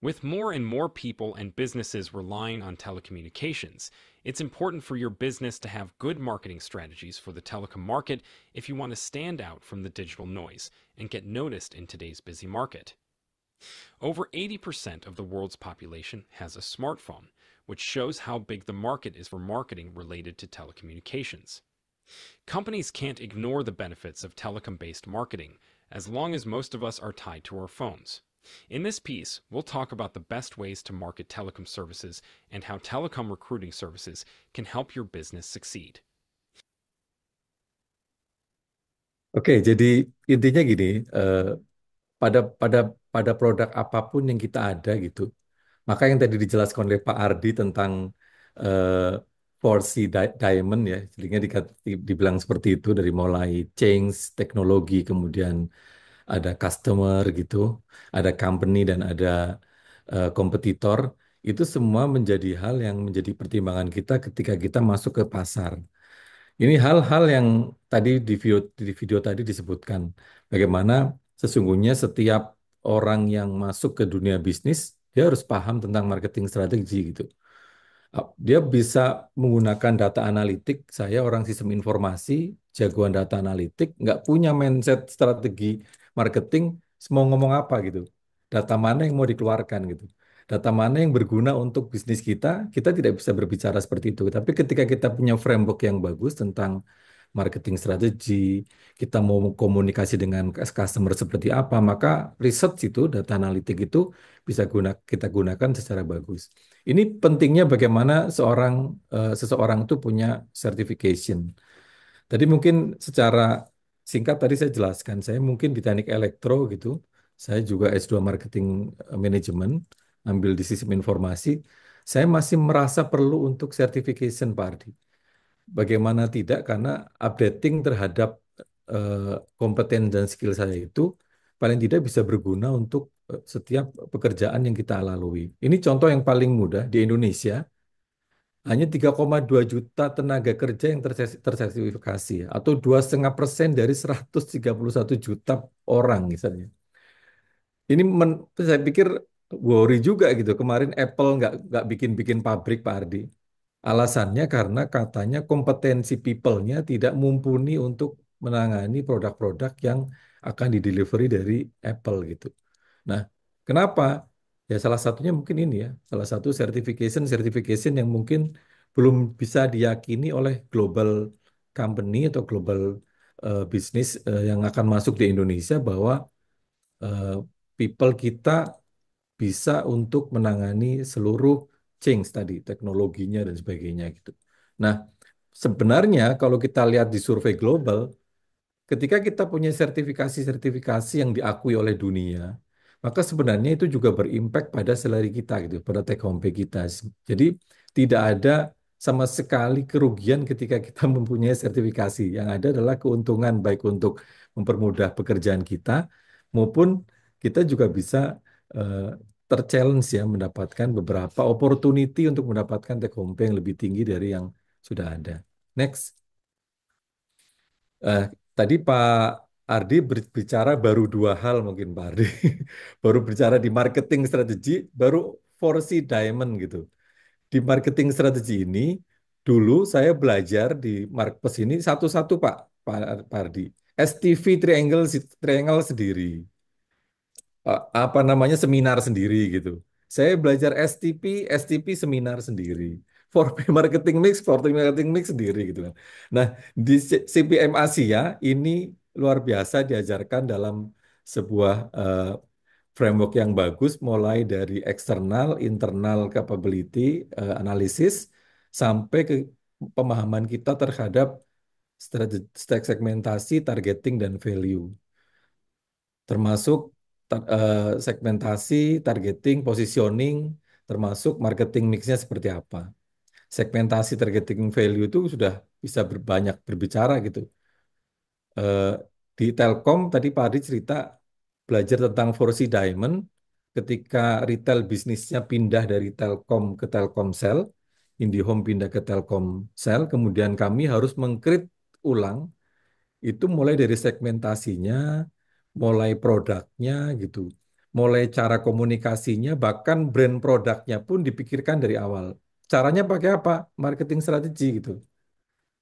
With more and more people and businesses relying on telecommunications, it's important for your business to have good marketing strategies for the telecom market if you want to stand out from the digital noise and get noticed in today's busy market. Over 80% of the world's population has a smartphone, which shows how big the market is for marketing related to telecommunications. Companies can't ignore the benefits of telecom based marketing as long as most of us are tied to our phones. In this piece, we'll talk about the best ways to market telecom services and how telecom recruiting services can help your business succeed. Oke, jadi intinya gini, pada pada pada produk apapun yang kita ada gitu, maka yang tadi dijelaskan oleh Pak Ardi tentang eh, 4C Diamond ya, jadinya dibilang seperti itu dari mulai change, teknologi, kemudian ada customer gitu, ada company dan ada kompetitor. Itu semua menjadi hal yang menjadi pertimbangan kita ketika kita masuk ke pasar. Ini hal-hal yang tadi di video tadi disebutkan. Bagaimana sesungguhnya setiap orang yang masuk ke dunia bisnis, dia harus paham tentang marketing strategi gitu. Dia bisa menggunakan data analitik. Saya orang sistem informasi, jagoan data analitik, nggak punya mindset strategi marketing, mau ngomong apa gitu. Data mana yang mau dikeluarkan gitu. Data mana yang berguna untuk bisnis kita tidak bisa berbicara seperti itu. Tapi ketika kita punya framework yang bagus tentang marketing strategi, kita mau komunikasi dengan customer seperti apa, maka research itu, data analitik itu bisa kita gunakan secara bagus. Ini pentingnya bagaimana seseorang itu punya certification. Tadi mungkin secara singkat tadi saya jelaskan, saya mungkin di teknik elektro gitu, saya juga S2 Marketing Management, ambil di sistem informasi, saya masih merasa perlu untuk certification Pak Ardi. Bagaimana tidak, karena updating terhadap kompeten dan skill saya itu paling tidak bisa berguna untuk setiap pekerjaan yang kita lalui. Ini contoh yang paling mudah di Indonesia. hanya 3,2 juta tenaga kerja yang tersertifikasi, atau 2,5% dari 131 juta orang misalnya. Ini saya pikir worry juga gitu. Kemarin Apple nggak bikin pabrik, Pak Ardi. Alasannya karena katanya kompetensi people-nya tidak mumpuni untuk menangani produk-produk yang akan didelivery dari Apple gitu. Nah, kenapa? Ya salah satunya mungkin ini ya, salah satu certification yang mungkin belum bisa diyakini oleh global company atau global bisnis yang akan masuk di Indonesia bahwa eh, people kita bisa untuk menangani seluruh change tadi, teknologinya dan sebagainya gitu. Nah, sebenarnya kalau kita lihat di survei global, ketika kita punya sertifikasi-sertifikasi yang diakui oleh dunia, maka sebenarnya itu juga berimpact pada salary kita gitu, pada take home pay kita. Jadi tidak ada sama sekali kerugian ketika kita mempunyai sertifikasi. Yang ada adalah keuntungan baik untuk mempermudah pekerjaan kita maupun kita juga bisa eh, terchallenge ya mendapatkan beberapa opportunity untuk mendapatkan take home pay yang lebih tinggi dari yang sudah ada. Next. Eh, Tadi Pak Ardi berbicara baru dua hal mungkin Pak Ardi. Baru bicara di marketing strategi, baru 4C Diamond gitu. Di marketing strategi ini, dulu saya belajar di Marketplace ini satu-satu Pak Ardi. STV Triangle sendiri, apa namanya seminar sendiri gitu. Saya belajar STP seminar sendiri. For marketing mix sendiri gitu kan. Nah, di CPM Asia ini luar biasa diajarkan dalam sebuah framework yang bagus mulai dari eksternal, internal capability analysis sampai ke pemahaman kita terhadap segmentasi, targeting dan value termasuk segmentasi, targeting, positioning, termasuk marketing mixnya seperti apa. Segmentasi, targeting, value itu sudah bisa berbanyak berbicara gitu. Eh, di Telkom tadi Pak Adi cerita belajar tentang 4C Diamond ketika retail bisnisnya pindah dari Telkom ke Telkomsel, IndiHome pindah ke Telkomsel, kemudian kami harus mengcreate ulang itu mulai dari segmentasinya, mulai produknya gitu, mulai cara komunikasinya, bahkan brand produknya pun dipikirkan dari awal. Caranya pakai apa? Marketing strategi gitu.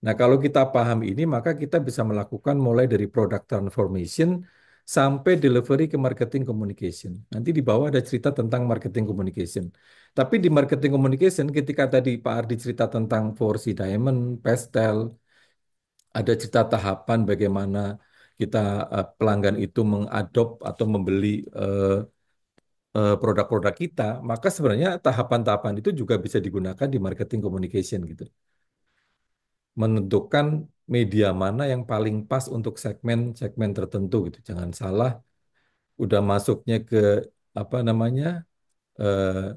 Nah, kalau kita paham ini, maka kita bisa melakukan mulai dari product transformation sampai delivery ke marketing communication. Nanti di bawah ada cerita tentang marketing communication. Tapi di marketing communication, ketika tadi Pak Ardi cerita tentang 4C Diamond, Pastel, ada cerita tahapan bagaimana kita pelanggan itu mengadop atau membeli produk-produk kita, maka sebenarnya tahapan-tahapan itu juga bisa digunakan di marketing communication gitu. Menentukan media mana yang paling pas untuk segmen-segmen tertentu gitu. Jangan salah, udah masuknya ke apa namanya eh,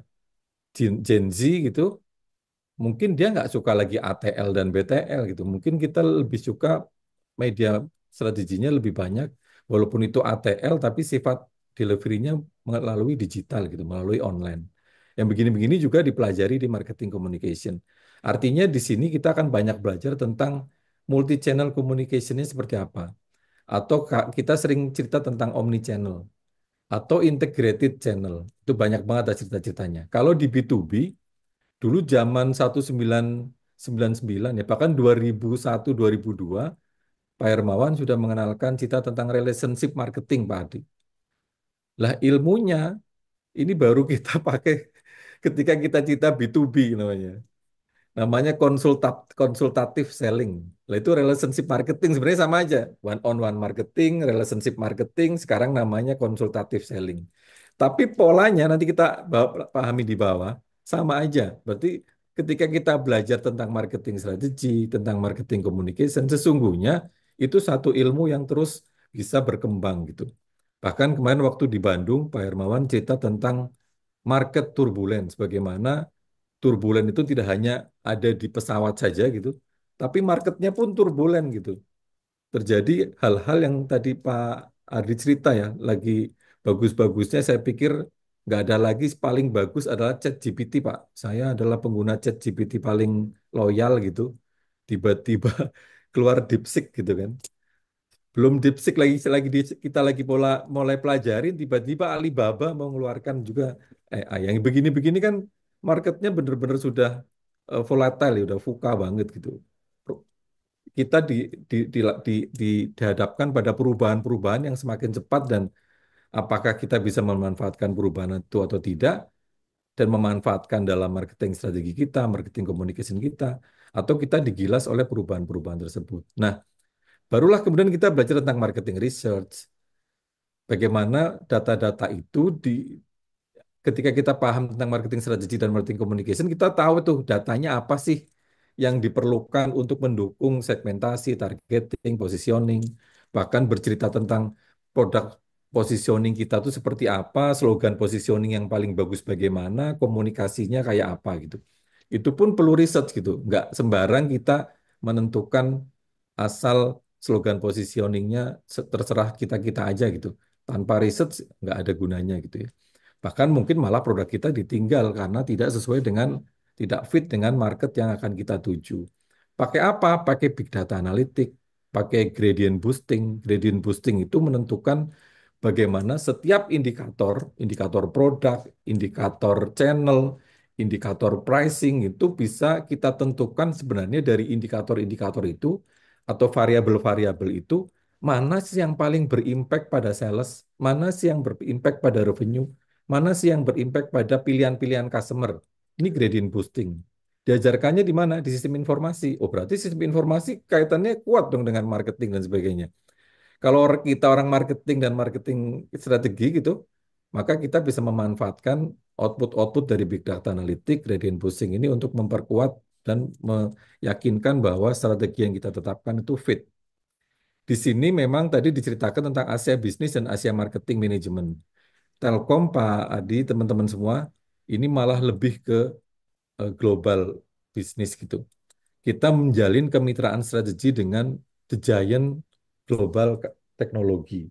Gen Z gitu, mungkin dia nggak suka lagi ATL dan BTL gitu. Mungkin kita lebih suka media strateginya lebih banyak, walaupun itu ATL, tapi sifat delivery-nya melalui digital gitu, melalui online. Yang begini-begini juga dipelajari di marketing communication. Artinya di sini kita akan banyak belajar tentang multi-channel communication-nya seperti apa. Atau kita sering cerita tentang omni-channel atau integrated channel. Itu banyak banget ada cerita-ceritanya. Kalau di B2B, dulu zaman 1999 ya, bahkan 2001 2002 Pak Hermawan sudah mengenalkan cita tentang relationship marketing Pak Adi. Lah ilmunya ini baru kita pakai ketika kita cita B2B namanya. Namanya konsultatif selling. Lah itu relationship marketing sebenarnya sama aja. One on one marketing, relationship marketing, sekarang namanya konsultatif selling. Tapi polanya nanti kita pahami di bawah sama aja. Berarti ketika kita belajar tentang marketing strategi, tentang marketing communication, sesungguhnya itu satu ilmu yang terus bisa berkembang gitu. Bahkan kemarin waktu di Bandung, Pak Hermawan cerita tentang market turbulence, bagaimana turbulen itu tidak hanya ada di pesawat saja gitu, tapi marketnya pun turbulen gitu. Terjadi hal-hal yang tadi Pak Ardi cerita ya, lagi bagus-bagusnya saya pikir Nggak ada lagi paling bagus adalah ChatGPT, Pak. Saya adalah pengguna ChatGPT paling loyal gitu. Tiba-tiba keluar DeepSeek gitu kan. Belum DeepSeek kita lagi mulai pelajarin, tiba-tiba Alibaba mau mengeluarkan juga AI. Yang begini-begini kan marketnya benar-benar sudah volatile, ya, udah VUCA banget gitu. Kita dihadapkan pada perubahan-perubahan yang semakin cepat dan apakah kita bisa memanfaatkan perubahan itu atau tidak dan memanfaatkan dalam marketing strategi kita, marketing communication kita, atau kita digilas oleh perubahan-perubahan tersebut. Nah, barulah kemudian kita belajar tentang marketing research, bagaimana data-data itu ketika kita paham tentang marketing strategi dan marketing communication, kita tahu tuh datanya apa sih yang diperlukan untuk mendukung segmentasi, targeting, positioning, bahkan bercerita tentang produk positioning kita tuh seperti apa, slogan positioning yang paling bagus bagaimana, komunikasinya kayak apa gitu. Itu pun perlu research gitu, nggak sembarang kita menentukan asal slogan positioningnya terserah kita-kita aja gitu. Tanpa research nggak ada gunanya gitu ya. Bahkan mungkin malah produk kita ditinggal karena tidak fit dengan market yang akan kita tuju. Pakai apa? Pakai big data analitik, pakai gradient boosting. Gradient boosting itu menentukan bagaimana setiap indikator produk, indikator channel, indikator pricing itu bisa kita tentukan sebenarnya dari indikator-indikator itu atau variabel-variabel itu mana sih yang paling berimpact pada sales, mana sih yang berimpact pada revenue, mana sih yang berimpact pada pilihan-pilihan customer. Ini gradient boosting. Diajarkannya di mana? Di sistem informasi. Oh, berarti sistem informasi kaitannya kuat dong dengan marketing dan sebagainya. Kalau kita orang marketing dan marketing strategi gitu, maka kita bisa memanfaatkan output-output dari big data analitik, gradient boosting ini untuk memperkuat dan meyakinkan bahwa strategi yang kita tetapkan itu fit. Di sini memang tadi diceritakan tentang Asia Business dan Asia Marketing Management. Telkom, Pak Adi, teman-teman semua, ini malah lebih ke global bisnis gitu. Kita menjalin kemitraan strategi dengan the giant global teknologi.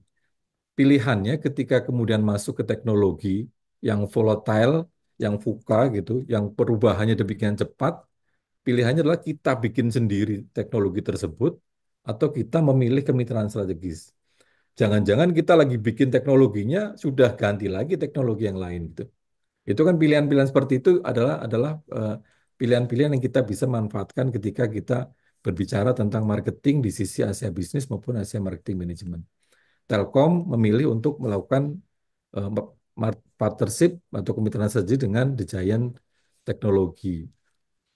Pilihannya ketika kemudian masuk ke teknologi yang volatile, yang VUCA gitu, yang perubahannya demikian cepat, pilihannya adalah kita bikin sendiri teknologi tersebut atau kita memilih kemitraan strategis. Jangan-jangan kita lagi bikin teknologinya sudah ganti lagi teknologi yang lain gitu. Itu kan pilihan-pilihan seperti itu adalah pilihan-pilihan yang kita bisa manfaatkan ketika kita berbicara tentang marketing di sisi Asia Business maupun Asia Marketing Management. Telkom memilih untuk melakukan eh, partnership atau kemitraan strategi dengan the giant teknologi,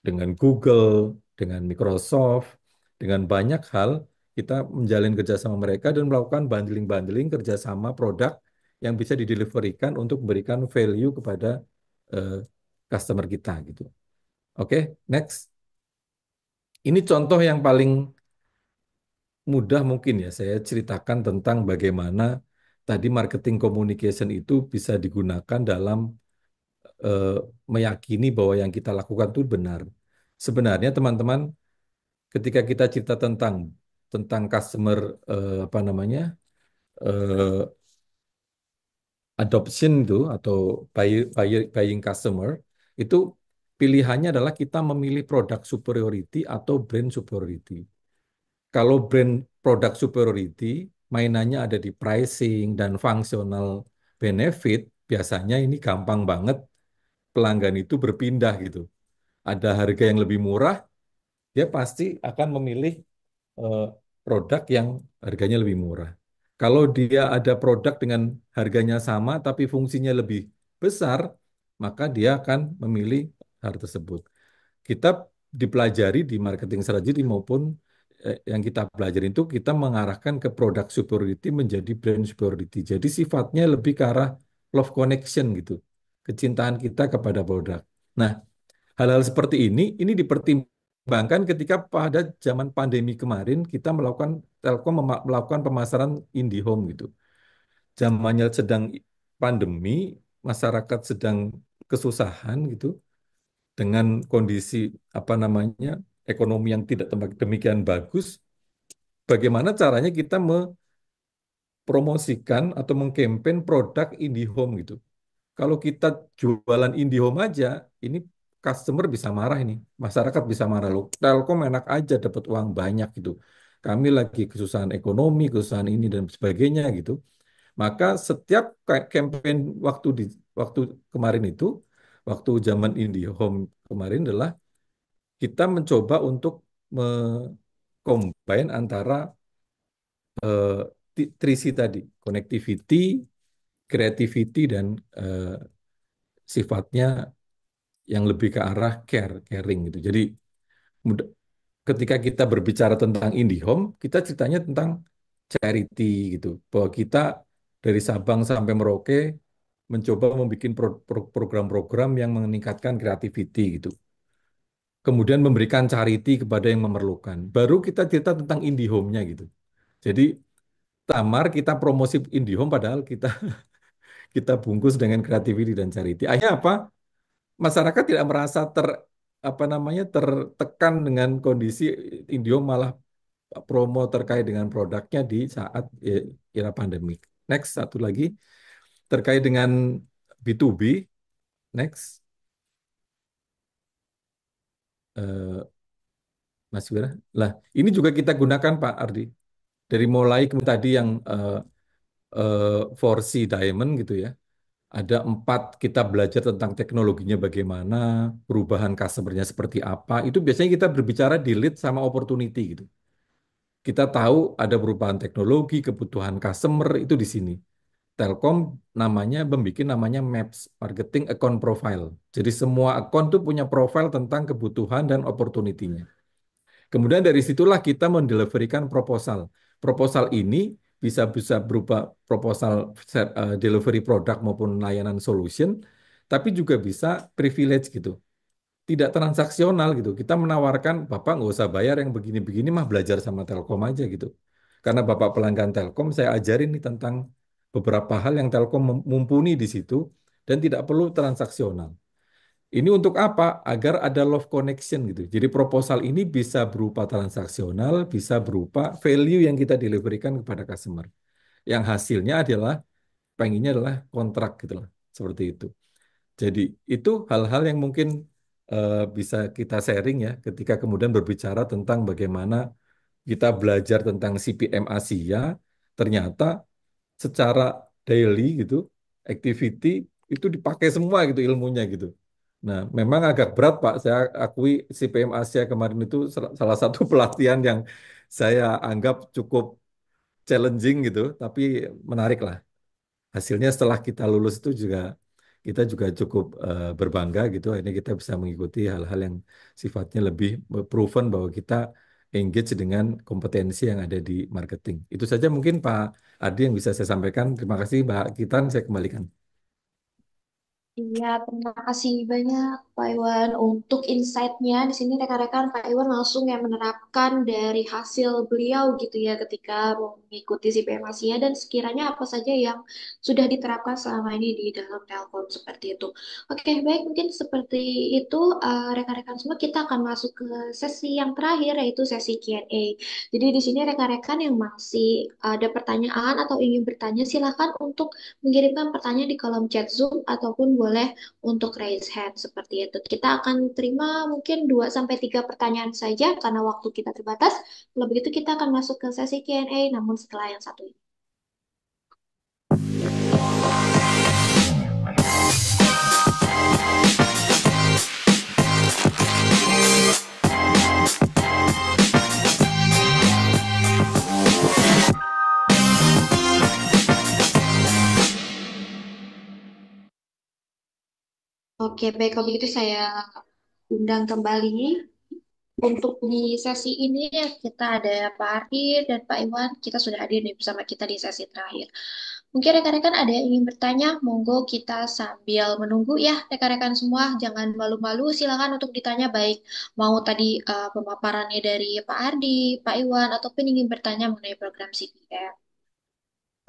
dengan Google, dengan Microsoft, dengan banyak hal kita menjalin kerjasama mereka dan melakukan bundling-bundling kerjasama produk yang bisa dideliverikan untuk memberikan value kepada eh, customer kita gitu. Oke, next. Ini contoh yang paling mudah mungkin ya saya ceritakan tentang bagaimana tadi marketing communication itu bisa digunakan dalam eh, meyakini bahwa yang kita lakukan itu benar. Sebenarnya teman-teman, ketika kita cerita tentang customer apa namanya eh, adoption itu atau buying customer itu pilihannya adalah kita memilih produk superiority atau brand superiority. Kalau brand produk superiority, mainannya ada di pricing dan functional benefit, biasanya ini gampang banget pelanggan itu berpindah gitu. Ada harga yang lebih murah, dia pasti akan memilih eh, produk yang harganya lebih murah. Kalau dia ada produk dengan harganya sama tapi fungsinya lebih besar, maka dia akan memilih hal tersebut. Kita dipelajari di marketing strategi maupun yang kita pelajari itu kita mengarahkan ke produk superiority menjadi brand superiority. Jadi sifatnya lebih ke arah love connection gitu. Kecintaan kita kepada produk. Nah, hal-hal seperti ini dipertimbangkan ketika pada zaman pandemi kemarin kita Telkom melakukan pemasaran IndiHome gitu. Zamannya sedang pandemi, masyarakat sedang kesusahan gitu dengan kondisi apa namanya ekonomi yang tidak demikian bagus, bagaimana caranya kita mempromosikan atau mengkampanye produk IndiHome gitu. Kalau kita jualan IndiHome aja, ini customer bisa marah ini, masyarakat bisa marah loh. Telkom enak aja dapat uang banyak gitu. Kami lagi kesusahan ekonomi, kesusahan ini dan sebagainya gitu. Maka setiap campaign waktu kemarin itu, waktu zaman IndiHome kemarin adalah kita mencoba untuk combine antara eh, 3C tadi, connectivity, creativity dan sifatnya yang lebih ke arah caring gitu. Jadi mud- ketika kita berbicara tentang IndiHome, kita ceritanya tentang charity gitu. Bahwa kita dari Sabang sampai Merauke mencoba membuat program-program yang meningkatkan creativity gitu. Kemudian memberikan charity kepada yang memerlukan. Baru kita cerita tentang IndiHome-nya gitu. Jadi Tamar kita promosi IndiHome padahal kita kita bungkus dengan creativity dan charity. Akhirnya apa? Masyarakat tidak merasa apa namanya tertekan dengan kondisi IndiHome, malah promo terkait dengan produknya di saat era pandemik. Next, satu lagi terkait dengan B2B. Next, eh, Mas Wira. Lah, ini juga kita gunakan Pak Ardi. Dari mulai tadi yang 4C Diamond gitu ya. Ada 4, kita belajar tentang teknologinya bagaimana, perubahan customer-nya seperti apa. Itu biasanya kita berbicara di lead sama opportunity gitu. Kita tahu ada perubahan teknologi, kebutuhan customer itu di sini. Telkom membuat namanya MAPS, Marketing Account Profile. Jadi semua account itu punya profile tentang kebutuhan dan opportunity-nya. Kemudian dari situlah kita mendeliverikan proposal. Proposal ini bisa bisa berupa proposal delivery produk maupun layanan solution, tapi juga bisa privilege gitu. Tidak transaksional gitu. Kita menawarkan, Bapak nggak usah bayar yang begini-begini mah belajar sama Telkom aja gitu. Karena Bapak pelanggan Telkom, saya ajarin nih tentang beberapa hal yang Telkom mumpuni di situ dan tidak perlu transaksional. Ini untuk apa? Agar ada love connection gitu. Jadi proposal ini bisa berupa transaksional, bisa berupa value yang kita deliverikan kepada customer. Yang hasilnya adalah, pengennya adalah kontrak gitu loh. Seperti itu. Jadi itu hal-hal yang mungkin bisa kita sharing ya ketika kemudian berbicara tentang bagaimana kita belajar tentang CPM Asia, ternyata secara daily gitu, activity itu dipakai semua gitu ilmunya gitu. Nah, memang agak berat Pak. Saya akui CPM Asia kemarin itu salah satu pelatihan yang saya anggap cukup challenging gitu, tapi menarik lah. Hasilnya setelah kita lulus itu juga kita juga cukup berbangga gitu. Ini kita bisa mengikuti hal-hal yang sifatnya lebih proven bahwa kita engage dengan kompetensi yang ada di marketing. Itu saja mungkin Pak Adi yang bisa saya sampaikan. Terima kasih Mbak Kitan, saya kembalikan. Iya, terima kasih banyak Pak Iwan untuk insight-nya. Di sini rekan-rekan Pak Iwan langsung yang menerapkan dari hasil beliau gitu ya ketika mengikuti CPM Asia dan sekiranya apa saja yang sudah diterapkan selama ini di dalam Telkom seperti itu. Oke, baik mungkin seperti itu rekan-rekan semua kita akan masuk ke sesi yang terakhir yaitu sesi Q&A. Jadi di sini rekan-rekan yang masih ada pertanyaan atau ingin bertanya silakan untuk mengirimkan pertanyaan di kolom chat Zoom ataupun boleh untuk raise hand seperti itu. Kita akan terima mungkin 2 sampai 3 pertanyaan saja karena waktu kita terbatas. Kalau begitu kita akan masuk ke sesi Q&A namun setelah yang satu ini. Oke, baik kalau begitu saya undang kembali untuk di sesi ini kita ada Pak Ardi dan Pak Iwan. Kita sudah hadir nih bersama kita di sesi terakhir. Mungkin rekan-rekan ada yang ingin bertanya, monggo kita sambil menunggu ya rekan-rekan semua. Jangan malu-malu, silakan untuk ditanya baik mau tadi pemaparannya dari Pak Ardi, Pak Iwan, ataupun ingin bertanya mengenai program CPM.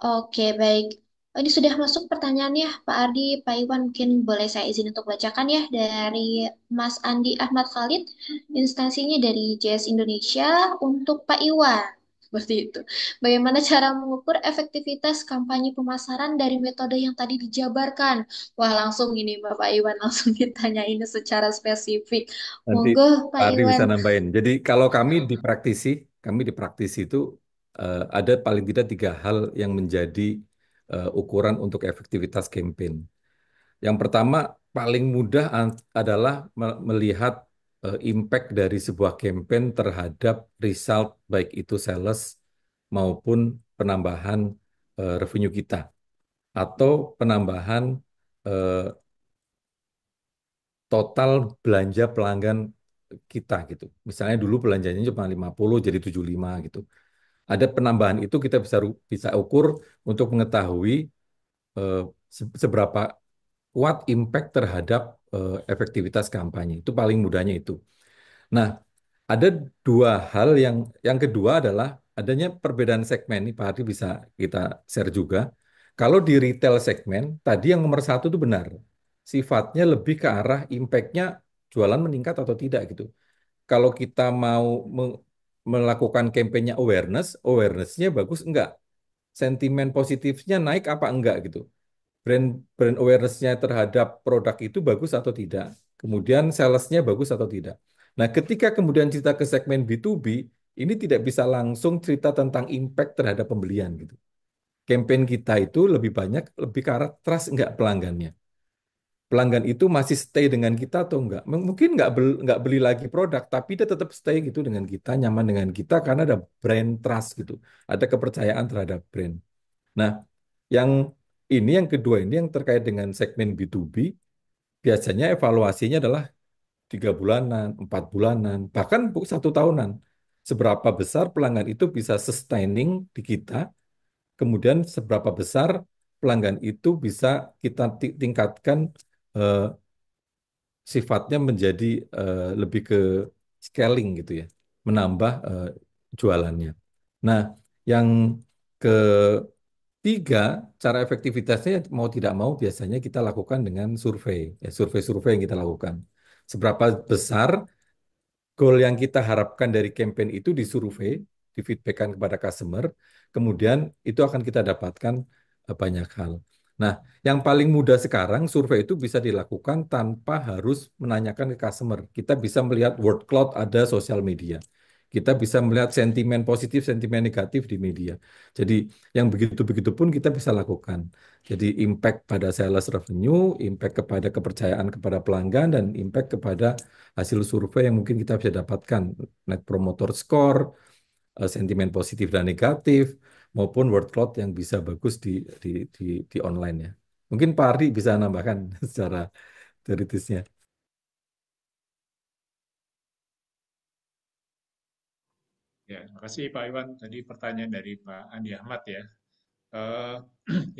Oke, baik. Ini sudah masuk pertanyaannya, Pak Ardi, Pak Iwan, mungkin boleh saya izin untuk bacakan ya dari Mas Andi Ahmad Khalid, instansinya dari JS Indonesia untuk Pak Iwan. Seperti itu. Bagaimana cara mengukur efektivitas kampanye pemasaran dari metode yang tadi dijabarkan? Wah, langsung ini Bapak Iwan langsung ditanyain secara spesifik. Nanti Monggo Pak Pak Ardi Iwan. bisa nambahin. Jadi kalau kami di praktisi itu ada paling tidak 3 hal yang menjadi ukuran untuk efektivitas campaign. Yang pertama, paling mudah adalah melihat impact dari sebuah campaign terhadap result, baik itu sales maupun penambahan revenue kita, atau penambahan eh, total belanja pelanggan kita gitu. Misalnya dulu belanjanya cuma 50 jadi 75 gitu. Ada penambahan itu kita bisa ukur untuk mengetahui eh, seberapa kuat impact terhadap efektivitas kampanye. Itu paling mudahnya itu. Nah, ada 2 hal yang kedua adalah adanya perbedaan segmen. Ini Pak Hadi bisa kita share juga. Kalau di retail segmen, tadi yang nomor satu itu benar. Sifatnya lebih ke arah impact-nya jualan meningkat atau tidak gitu. Kalau kita mau melakukan kampanye awareness-nya bagus enggak? Sentimen positifnya naik apa enggak gitu? brand brand awareness-nya terhadap produk itu bagus atau tidak. Kemudian sales-nya bagus atau tidak. Nah, ketika kemudian kita ke segmen B2B, ini tidak bisa langsung cerita tentang impact terhadap pembelian gitu. Campaign kita itu lebih banyak lebih ke arah trust enggak pelanggannya. Pelanggan itu masih stay dengan kita atau enggak? Mungkin enggak beli lagi produk, tapi dia tetap stay gitu dengan kita, nyaman dengan kita karena ada brand trust gitu. Ada kepercayaan terhadap brand. Nah, yang yang kedua ini yang terkait dengan segmen B2B, biasanya evaluasinya adalah 3 bulanan, 4 bulanan, bahkan 1 tahunan. Seberapa besar pelanggan itu bisa sustaining di kita, kemudian seberapa besar pelanggan itu bisa kita tingkatkan eh, sifatnya menjadi lebih ke scaling gitu ya, menambah jualannya. Nah, yang ketiga, cara efektivitasnya mau tidak mau biasanya kita lakukan dengan survei, ya survei-survei yang kita lakukan. Seberapa besar goal yang kita harapkan dari campaign itu disurvei, difeedbackkan kepada customer, kemudian itu akan kita dapatkan banyak hal. Nah, yang paling mudah sekarang survei itu bisa dilakukan tanpa harus menanyakan ke customer. Kita bisa melihat word cloud ada sosial media. Kita bisa melihat sentimen positif, sentimen negatif di media. Jadi yang begitu-begitu pun kita bisa lakukan. Jadi impact pada sales revenue, impact kepada kepercayaan kepada pelanggan, dan impact kepada hasil survei yang mungkin kita bisa dapatkan, net promoter score, sentimen positif dan negatif, maupun word cloud yang bisa bagus di, di, di online ya. Mungkin Pak Ardi bisa nambahkan secara teoritisnya. Ya, terima kasih Pak Iwan. Tadi pertanyaan dari Pak Andi Ahmad ya. Eh,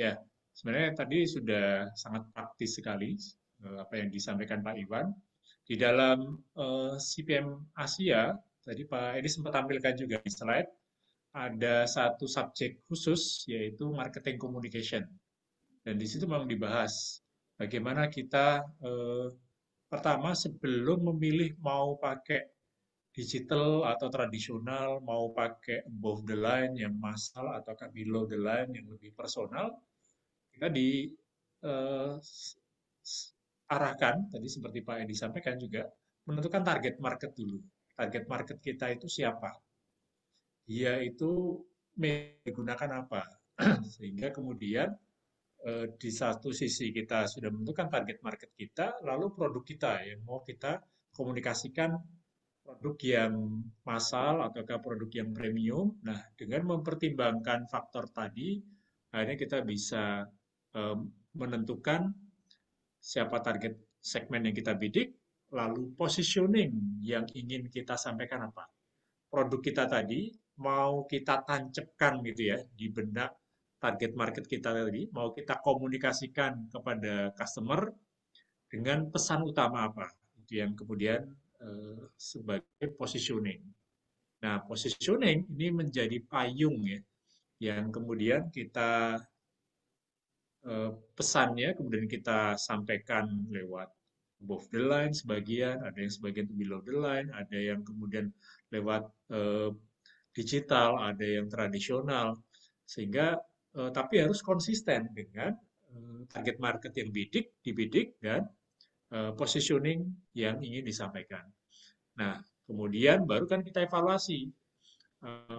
ya, sebenarnya tadi sudah sangat praktis sekali apa yang disampaikan Pak Iwan. Di dalam CPM Asia, tadi Pak Edi sempat tampilkan juga di slide, ada satu subjek khusus yaitu marketing communication. Dan di situ memang dibahas bagaimana kita pertama sebelum memilih mau pakai digital atau tradisional, mau pakai above the line yang massal atau below the line yang lebih personal, kita eh, arahkan tadi seperti Pak Edi sampaikan juga menentukan target market dulu. Target market kita itu siapa? Dia itu menggunakan apa? Sehingga kemudian di satu sisi kita sudah menentukan target market kita, lalu produk kita yang mau kita komunikasikan produk yang massal ataukah produk yang premium. Nah, dengan mempertimbangkan faktor tadi, akhirnya kita bisa menentukan siapa target segmen yang kita bidik, lalu positioning yang ingin kita sampaikan apa. Produk kita tadi mau kita tancapkan gitu ya di benak target market kita tadi, mau kita komunikasikan kepada customer dengan pesan utama apa. Itu yang kemudian sebagai positioning. Nah, positioning ini menjadi payung ya, yang kemudian kita pesannya kemudian kita sampaikan lewat above the line sebagian, ada yang sebagian below the line, ada yang kemudian lewat digital, ada yang tradisional, sehingga tapi harus konsisten dengan target market yang dibidik dan positioning yang ingin disampaikan. Nah, kemudian baru kan kita evaluasi.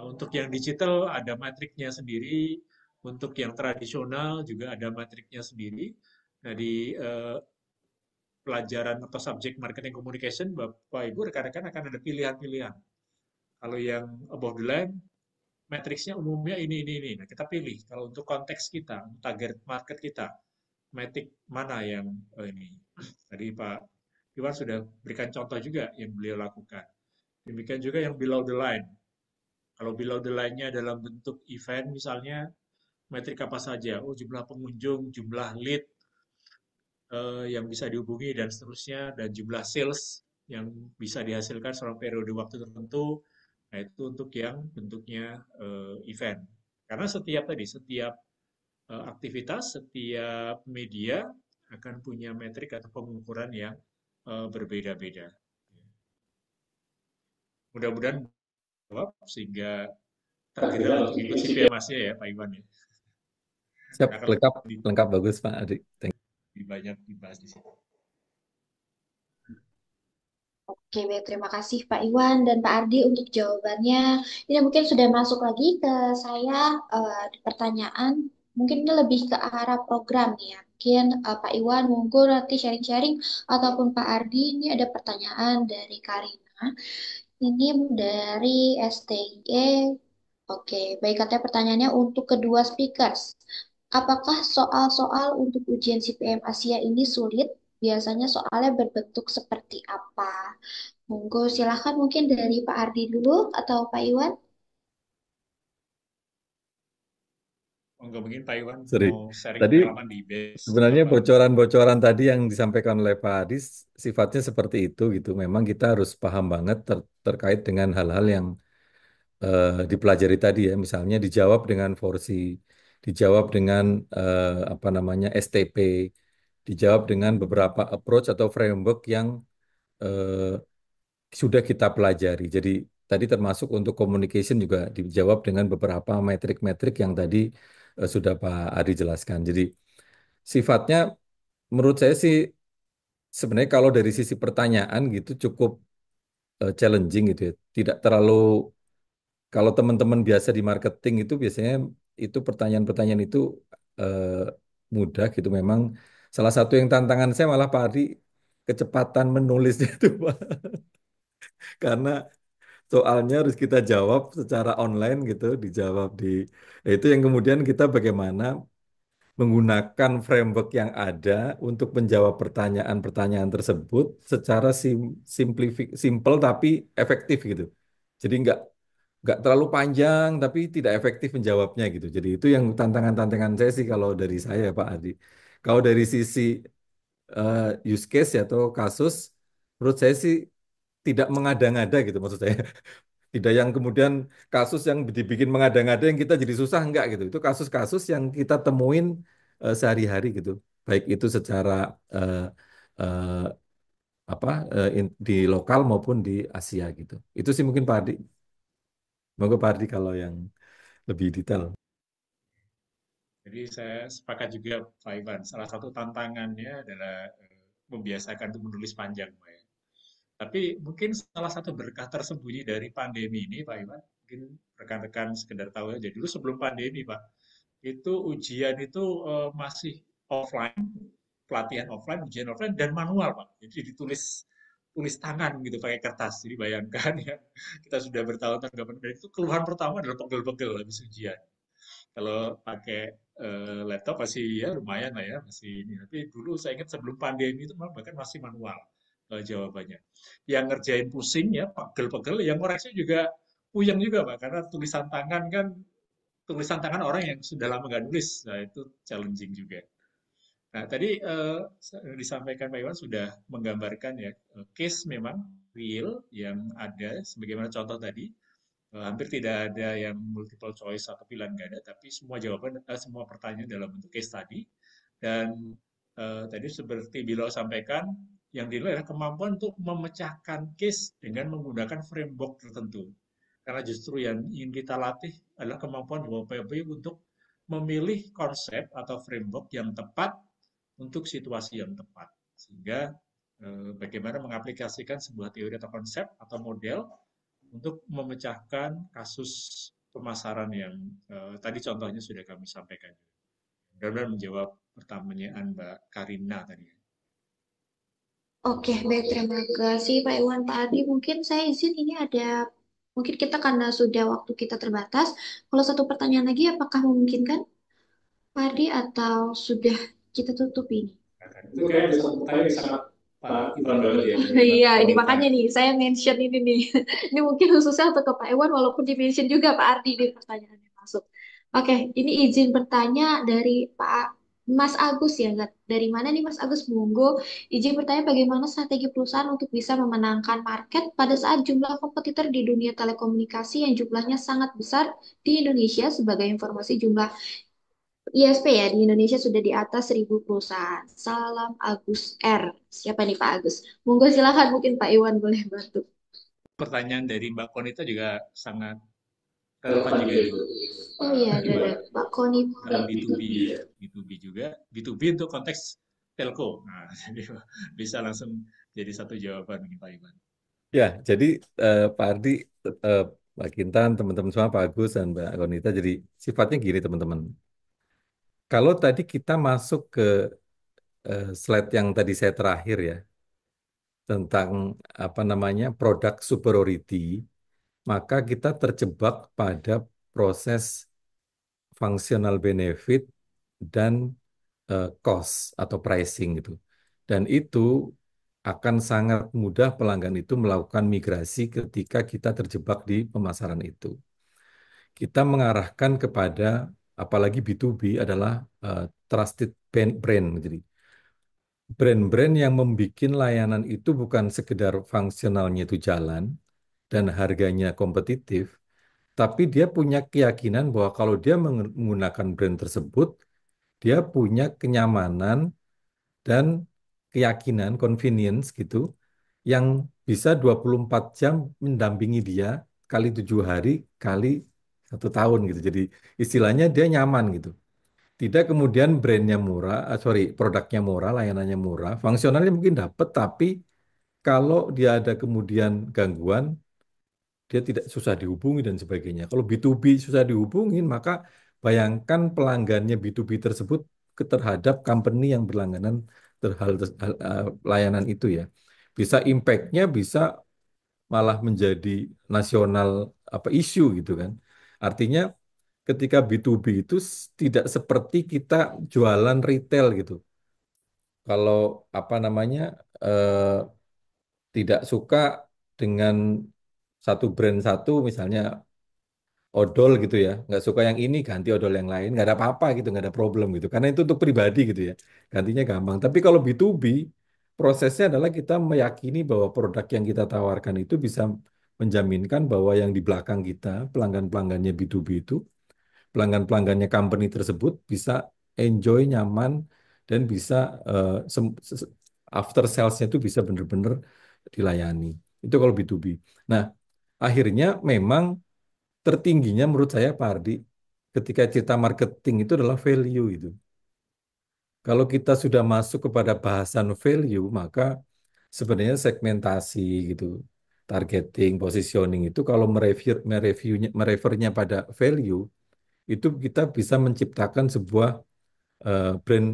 Untuk yang digital ada matriknya sendiri, untuk yang tradisional juga ada matriknya sendiri. Nah, di pelajaran atau subjek marketing communication, Bapak Ibu rekan-rekan akan ada pilihan-pilihan. Kalau yang above the line, matriksnya umumnya ini. Nah, kita pilih. Kalau untuk konteks kita, target market kita, metrik mana yang ini. Tadi Pak Iwan sudah berikan contoh juga yang beliau lakukan. Demikian juga yang below the line. Kalau below the line-nya dalam bentuk event misalnya, metrik apa saja? Oh, jumlah pengunjung, jumlah lead yang bisa dihubungi dan seterusnya, dan jumlah sales yang bisa dihasilkan selama periode waktu tertentu. Nah, itu untuk yang bentuknya event. Karena setiap aktivitas, setiap media akan punya metrik atau pengukuran yang berbeda-beda. Mudah-mudahan jawab sehingga tergerak untuk ikut CPMAS-nya ya Pak Iwan ya. Siap, Nah, kalau lengkap, lengkap bagus Pak Adi. lebih banyak dibahas di sini. Oke, baik. Terima kasih Pak Iwan dan Pak Ardi untuk jawabannya. Ini mungkin sudah masuk lagi ke saya pertanyaan. Mungkin ini lebih ke arah program nih ya. Mungkin Pak Iwan monggo nanti sharing-sharing ataupun Pak Ardi ini ada pertanyaan dari Karina. Ini dari STY. Oke, baik, katanya pertanyaannya untuk kedua speakers. Apakah soal-soal untuk ujian CPM Asia ini sulit? Biasanya soalnya berbentuk seperti apa? Monggo silahkan mungkin dari Pak Ardi dulu atau Pak Iwan. Monggo mungkin Pak Iwan Sorry. mau sharing Tadi pengalaman di base sebenarnya Bapak. bocoran-bocoran tadi yang disampaikan oleh Pak Adis sifatnya seperti itu gitu. Memang kita harus paham banget terkait dengan hal-hal yang dipelajari tadi ya. Misalnya dijawab dengan forsi, dijawab dengan apa namanya STP, dijawab dengan beberapa approach atau framework yang eh, sudah kita pelajari. Jadi tadi termasuk untuk communication juga dijawab dengan beberapa metrik-metrik yang tadi sudah Pak Adi jelaskan. Jadi sifatnya menurut saya sih sebenarnya kalau dari sisi pertanyaan gitu cukup challenging gitu ya. Tidak terlalu kalau teman-teman biasa di marketing itu biasanya itu pertanyaan-pertanyaan itu eh, mudah gitu. Memang salah satu yang tantangan saya malah Pak Adi kecepatan menulisnya itu Pak. Karena soalnya harus kita jawab secara online gitu, dijawab di itu yang kemudian kita bagaimana menggunakan framework yang ada untuk menjawab pertanyaan-pertanyaan tersebut secara simple tapi efektif gitu. Jadi nggak terlalu panjang tapi tidak efektif menjawabnya gitu. Jadi itu yang tantangan-tantangan saya sih kalau dari saya Pak Adi. Kalau dari sisi use case ya, atau kasus, menurut saya sih tidak mengada-ngada gitu maksud saya. Tidak yang kemudian kasus yang dibikin mengada-ngada yang kita jadi susah enggak gitu. Itu kasus-kasus yang kita temuin sehari-hari gitu. Baik itu secara eh, eh, di lokal maupun di Asia gitu. Itu sih mungkin Pak Ardi. Monggo Pak Ardi kalau yang lebih detail. Jadi saya sepakat juga Pak Iwan. Salah satu tantangannya adalah membiasakan untuk menulis panjang, Pak ya. Tapi mungkin salah satu berkah tersembunyi dari pandemi ini, Pak Iwan, mungkin rekan-rekan sekedar tahu aja. Dulu sebelum pandemi, Pak, itu ujian itu masih offline, pelatihan offline, ujian offline, dan manual, Pak. Jadi tulis tangan gitu pakai kertas. Jadi bayangkan ya, kita sudah bertahun-tahun nggak pernah. Itu keluhan pertama adalah pegel-pegel habis ujian. Kalau pakai laptop masih ya lumayan lah ya, masih ini. Tapi dulu saya ingat sebelum pandemi itu bahkan masih manual jawabannya. Yang ngerjain pusing ya, pegel-pegel, yang koreksi juga puyeng juga Pak, karena tulisan tangan orang yang sudah lama nggak nulis, nah itu challenging juga. Nah tadi disampaikan Pak Iwan sudah menggambarkan ya, case memang real yang ada, sebagaimana contoh tadi, hampir tidak ada yang multiple choice atau pilihan ganda, tapi semua jawaban, semua pertanyaan dalam bentuk case tadi. Dan tadi seperti Bilo sampaikan, yang dinilai adalah kemampuan untuk memecahkan case dengan menggunakan framework tertentu. Karena justru yang ingin kita latih adalah kemampuan Bapak Ibu untuk memilih konsep atau framework yang tepat untuk situasi yang tepat. Sehingga bagaimana mengaplikasikan sebuah teori atau konsep atau model untuk memecahkan kasus pemasaran yang tadi contohnya sudah kami sampaikan. Benar-benar menjawab pertanyaan Mbak Karina tadi. Oke, baik. Terima kasih Pak Iwan, Pak Adi. Mungkin saya izin ini mungkin kita karena sudah waktu kita terbatas. Kalau satu pertanyaan lagi, apakah memungkinkan Pak Adi atau sudah kita tutup ini? Itu kayak ada satu pertanyaan yang sangat Pak Iwan banget ya dari Mbak Iya, ini Konita. makanya nih, saya mention ini nih. Ini mungkin khususnya untuk ke Pak Iwan, walaupun di-mention juga Pak Ardi di pertanyaannya masuk. Oke, ini izin bertanya dari Pak Mas Agus ya, Gat. Dari mana nih Mas Agus? Monggo, izin bertanya bagaimana strategi perusahaan untuk bisa memenangkan market pada saat jumlah kompetitor di dunia telekomunikasi yang jumlahnya sangat besar di Indonesia. Sebagai informasi, jumlah ISP ya di Indonesia sudah di atas 1.000 perusahaan. Salam Agus R. Siapa nih Pak Agus? Monggo silakan mungkin Pak Iwan boleh bantu. Pertanyaan dari Mbak Konita juga sangat relevan juga itu. Oh iya, ada Pak Koni. Dalam B2B ya, B2B juga, B2B untuk konteks telco. Nah, jadi bisa langsung jadi satu jawaban mungkin Pak Iwan. Ya, jadi Pak Ardi, eh, Pak Kintan, teman-teman semua, Pak Agus dan Mbak Gonita, jadi sifatnya gini teman-teman. Kalau tadi kita masuk ke slide yang tadi saya terakhir ya, tentang apa namanya produk superiority, maka kita terjebak pada proses functional benefit dan cost atau pricing gitu. Dan itu akan sangat mudah pelanggan itu melakukan migrasi ketika kita terjebak di pemasaran itu. Kita mengarahkan kepada apalagi B2B adalah trusted brand. Jadi brand-brand yang membuat layanan itu bukan sekedar fungsionalnya itu jalan dan harganya kompetitif, tapi dia punya keyakinan bahwa kalau dia menggunakan brand tersebut, dia punya kenyamanan dan keyakinan, convenience gitu, yang bisa 24 jam mendampingi dia kali 7 hari, kali 1 tahun gitu. Jadi istilahnya dia nyaman gitu. Tidak kemudian brandnya murah, produknya murah, layanannya murah, fungsionalnya mungkin dapat, tapi kalau dia ada kemudian gangguan, dia tidak susah dihubungi dan sebagainya. Kalau B2B susah dihubungin, maka bayangkan pelanggannya B2B tersebut terhadap company yang berlangganan layanan itu ya. Bisa impact-nya bisa malah menjadi nasional apa isu gitu kan. Artinya ketika B2B itu tidak seperti kita jualan retail gitu. Kalau apa namanya tidak suka dengan satu brand satu misalnya odol gitu ya, nggak suka yang ini ganti odol yang lain, nggak ada apa-apa gitu, nggak ada problem gitu, karena itu untuk pribadi gitu ya, gantinya gampang. Tapi kalau B2B, prosesnya adalah kita meyakini bahwa produk yang kita tawarkan itu bisa menjaminkan bahwa yang di belakang kita, pelanggan-pelanggannya B2B itu, pelanggan-pelanggannya company tersebut bisa enjoy, nyaman, dan bisa after sales-nya itu bisa benar-benar dilayani. Itu kalau B2B. Nah, akhirnya memang tertingginya menurut saya Pak Ardi ketika cerita marketing itu adalah value itu. Kalau kita sudah masuk kepada bahasan value, maka sebenarnya segmentasi gitu, targeting, positioning itu kalau merefernya pada value, itu kita bisa menciptakan sebuah brand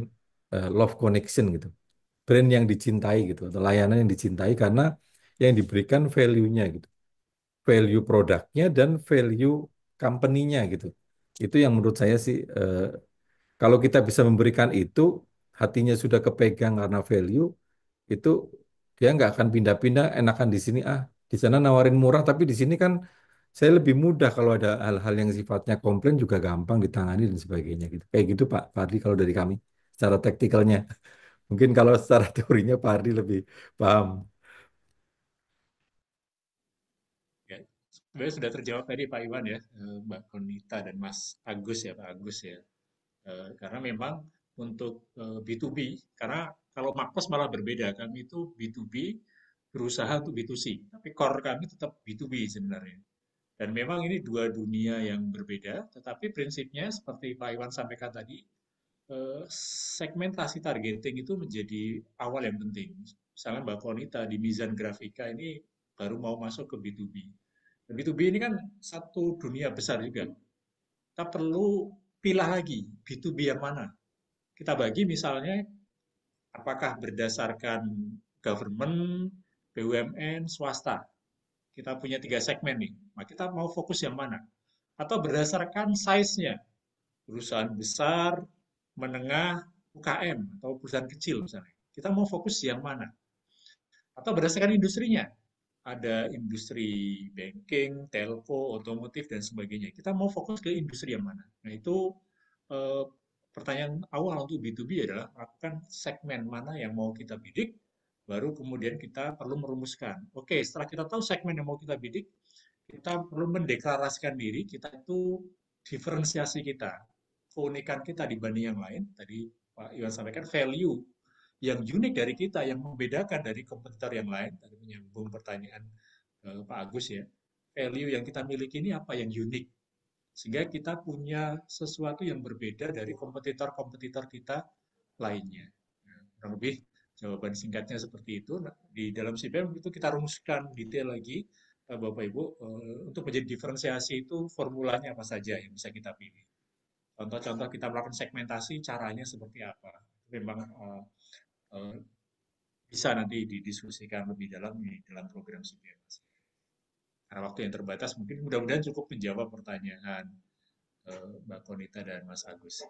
love connection gitu. Brand yang dicintai gitu, atau layanan yang dicintai karena yang diberikan value-nya gitu. Value produknya dan value company-nya gitu. Itu yang menurut saya sih kalau kita bisa memberikan itu, hatinya sudah kepegang karena value, itu dia nggak akan pindah-pindah, enakan di sini di sana nawarin murah, tapi di sini kan saya lebih mudah kalau ada hal-hal yang sifatnya komplain juga gampang ditangani dan sebagainya gitu. Kayak gitu Pak Fadli kalau dari kami secara taktikalnya. Mungkin kalau secara teorinya Pak Fadli lebih paham. Ya, sebenarnya sudah terjawab tadi Pak Iwan ya, Mbak Konita dan Mas Agus ya, Pak Agus ya. Karena memang untuk B2B, karena kalau Makpos malah berbeda, kami itu B2B berusaha untuk B2C, tapi core kami tetap B2B sebenarnya. Dan memang ini dua dunia yang berbeda, tetapi prinsipnya seperti Pak Iwan sampaikan tadi, segmentasi targeting itu menjadi awal yang penting. Misalnya Mbak Konita di Mizan Grafika ini baru mau masuk ke B2B. Dan B2B ini kan satu dunia besar juga. Kita perlu pilah lagi B2B yang mana. Kita bagi misalnya apakah berdasarkan government, BUMN, swasta. Kita punya tiga segmen nih. Nah, kita mau fokus yang mana? Atau berdasarkan size-nya, perusahaan besar, menengah, UKM, atau perusahaan kecil misalnya. Kita mau fokus yang mana? Atau berdasarkan industrinya. Ada industri banking, telco, otomotif, dan sebagainya. Kita mau fokus ke industri yang mana? Nah, itu eh, pertanyaan awal untuk B2B adalah melakukan segmen mana yang mau kita bidik, baru kemudian kita perlu merumuskan. Oke, setelah kita tahu segmen yang mau kita bidik, kita perlu mendeklarasikan diri, kita itu diferensiasi kita, keunikan kita dibanding yang lain. Tadi Pak Iwan sampaikan value yang unik dari kita, yang membedakan dari kompetitor yang lain. Tadi menyambung pertanyaan Pak Agus ya. Value yang kita miliki ini apa yang unik? Sehingga kita punya sesuatu yang berbeda dari kompetitor-kompetitor kita lainnya. Nah, kurang lebih jawaban singkatnya seperti itu. Nah, di dalam CPM itu kita rumuskan detail lagi, Bapak Ibu, untuk menjadi diferensiasi itu formulanya apa saja yang bisa kita pilih. Contoh-contoh kita melakukan segmentasi, caranya seperti apa. Memang eh, bisa nanti didiskusikan lebih dalam di dalam program CPM. Karena waktu yang terbatas, mungkin mudah-mudahan cukup menjawab pertanyaan Mbak Konita dan Mas Agus.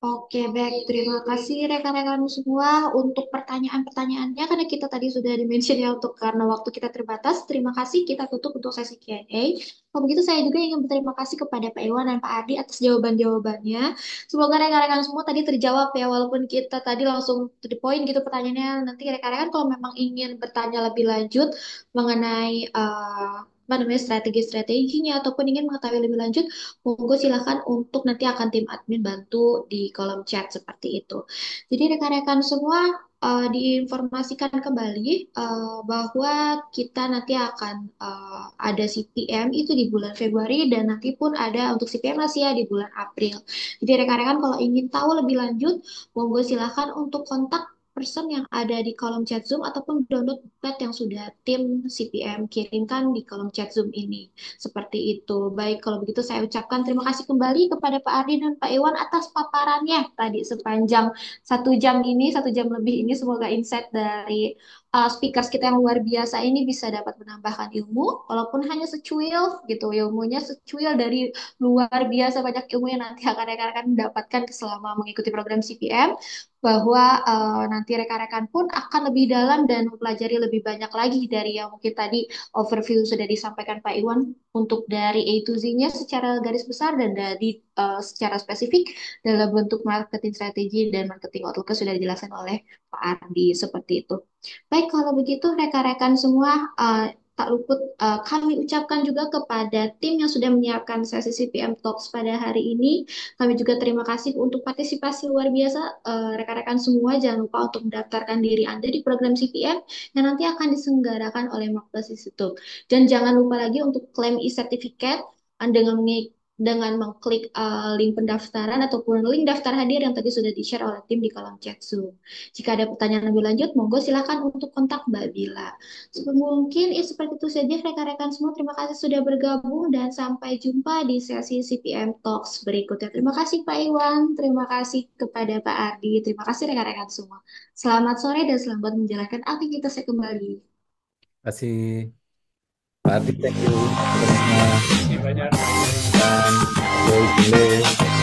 Oke, baik. Terima kasih rekan-rekan semua untuk pertanyaan-pertanyaannya. Karena kita tadi sudah dimention ya untuk karena waktu kita terbatas. Terima kasih. Kita tutup untuk sesi Q&A. Kalau begitu saya juga ingin berterima kasih kepada Pak Iwan dan Pak Ardi atas jawaban-jawabannya. Semoga rekan-rekan semua tadi terjawab ya. Walaupun kita tadi langsung to the point gitu pertanyaannya. Nanti rekan-rekan kalau memang ingin bertanya lebih lanjut mengenai apa namanya strategi-strateginya ataupun ingin mengetahui lebih lanjut, monggo silahkan untuk nanti akan tim admin bantu di kolom chat seperti itu. Jadi rekan-rekan semua diinformasikan kembali bahwa kita nanti akan ada CPM itu di bulan Februari dan nanti pun ada untuk CPM Asia di bulan April. Jadi rekan-rekan kalau ingin tahu lebih lanjut, monggo silahkan untuk kontak person yang ada di kolom chat Zoom ataupun download pad yang sudah tim CPM kirimkan di kolom chat Zoom ini. Seperti itu. Baik, kalau begitu saya ucapkan terima kasih kembali kepada Pak Ardi dan Pak Iwan atas paparannya tadi sepanjang 1 jam ini, 1 jam lebih ini. Semoga insight dari speakers kita yang luar biasa ini bisa dapat menambahkan ilmu, walaupun hanya secuil gitu, ilmunya secuil dari luar biasa banyak ilmu yang nanti akan rekan-rekan mendapatkan selama mengikuti program CPM, bahwa nanti rekan-rekan pun akan lebih dalam dan mempelajari lebih banyak lagi dari yang mungkin tadi overview sudah disampaikan Pak Iwan untuk dari A to Z-nya secara garis besar dan dari secara spesifik dalam bentuk marketing strategi dan marketing outlook sudah dijelaskan oleh Pak Ardi seperti itu. Baik, kalau begitu rekan-rekan semua tak luput kami ucapkan juga kepada tim yang sudah menyiapkan sesi CPM Talks pada hari ini. Kami juga terima kasih untuk partisipasi luar biasa rekan-rekan semua. Jangan lupa untuk mendaftarkan diri Anda di program CPM yang nanti akan diselenggarakan oleh Makbas Institute. Dan jangan lupa lagi untuk klaim e-sertifikat dengan mengklik link pendaftaran ataupun link daftar hadir yang tadi sudah di-share oleh tim di kolom chat Zoom. Jika ada pertanyaan lebih lanjut, monggo silakan untuk kontak Mbak Bila. Mungkin seperti itu saja rekan-rekan semua. Terima kasih sudah bergabung dan sampai jumpa di sesi CPM Talks berikutnya. Terima kasih Pak Iwan, terima kasih kepada Pak Ardi, terima kasih rekan-rekan semua. Selamat sore dan selamat menjalankan aktivitasnya kembali. Terima kasih Pak Ardi, thank you. Sama-sama. Terima kasih banyak. Dan Boy Gile.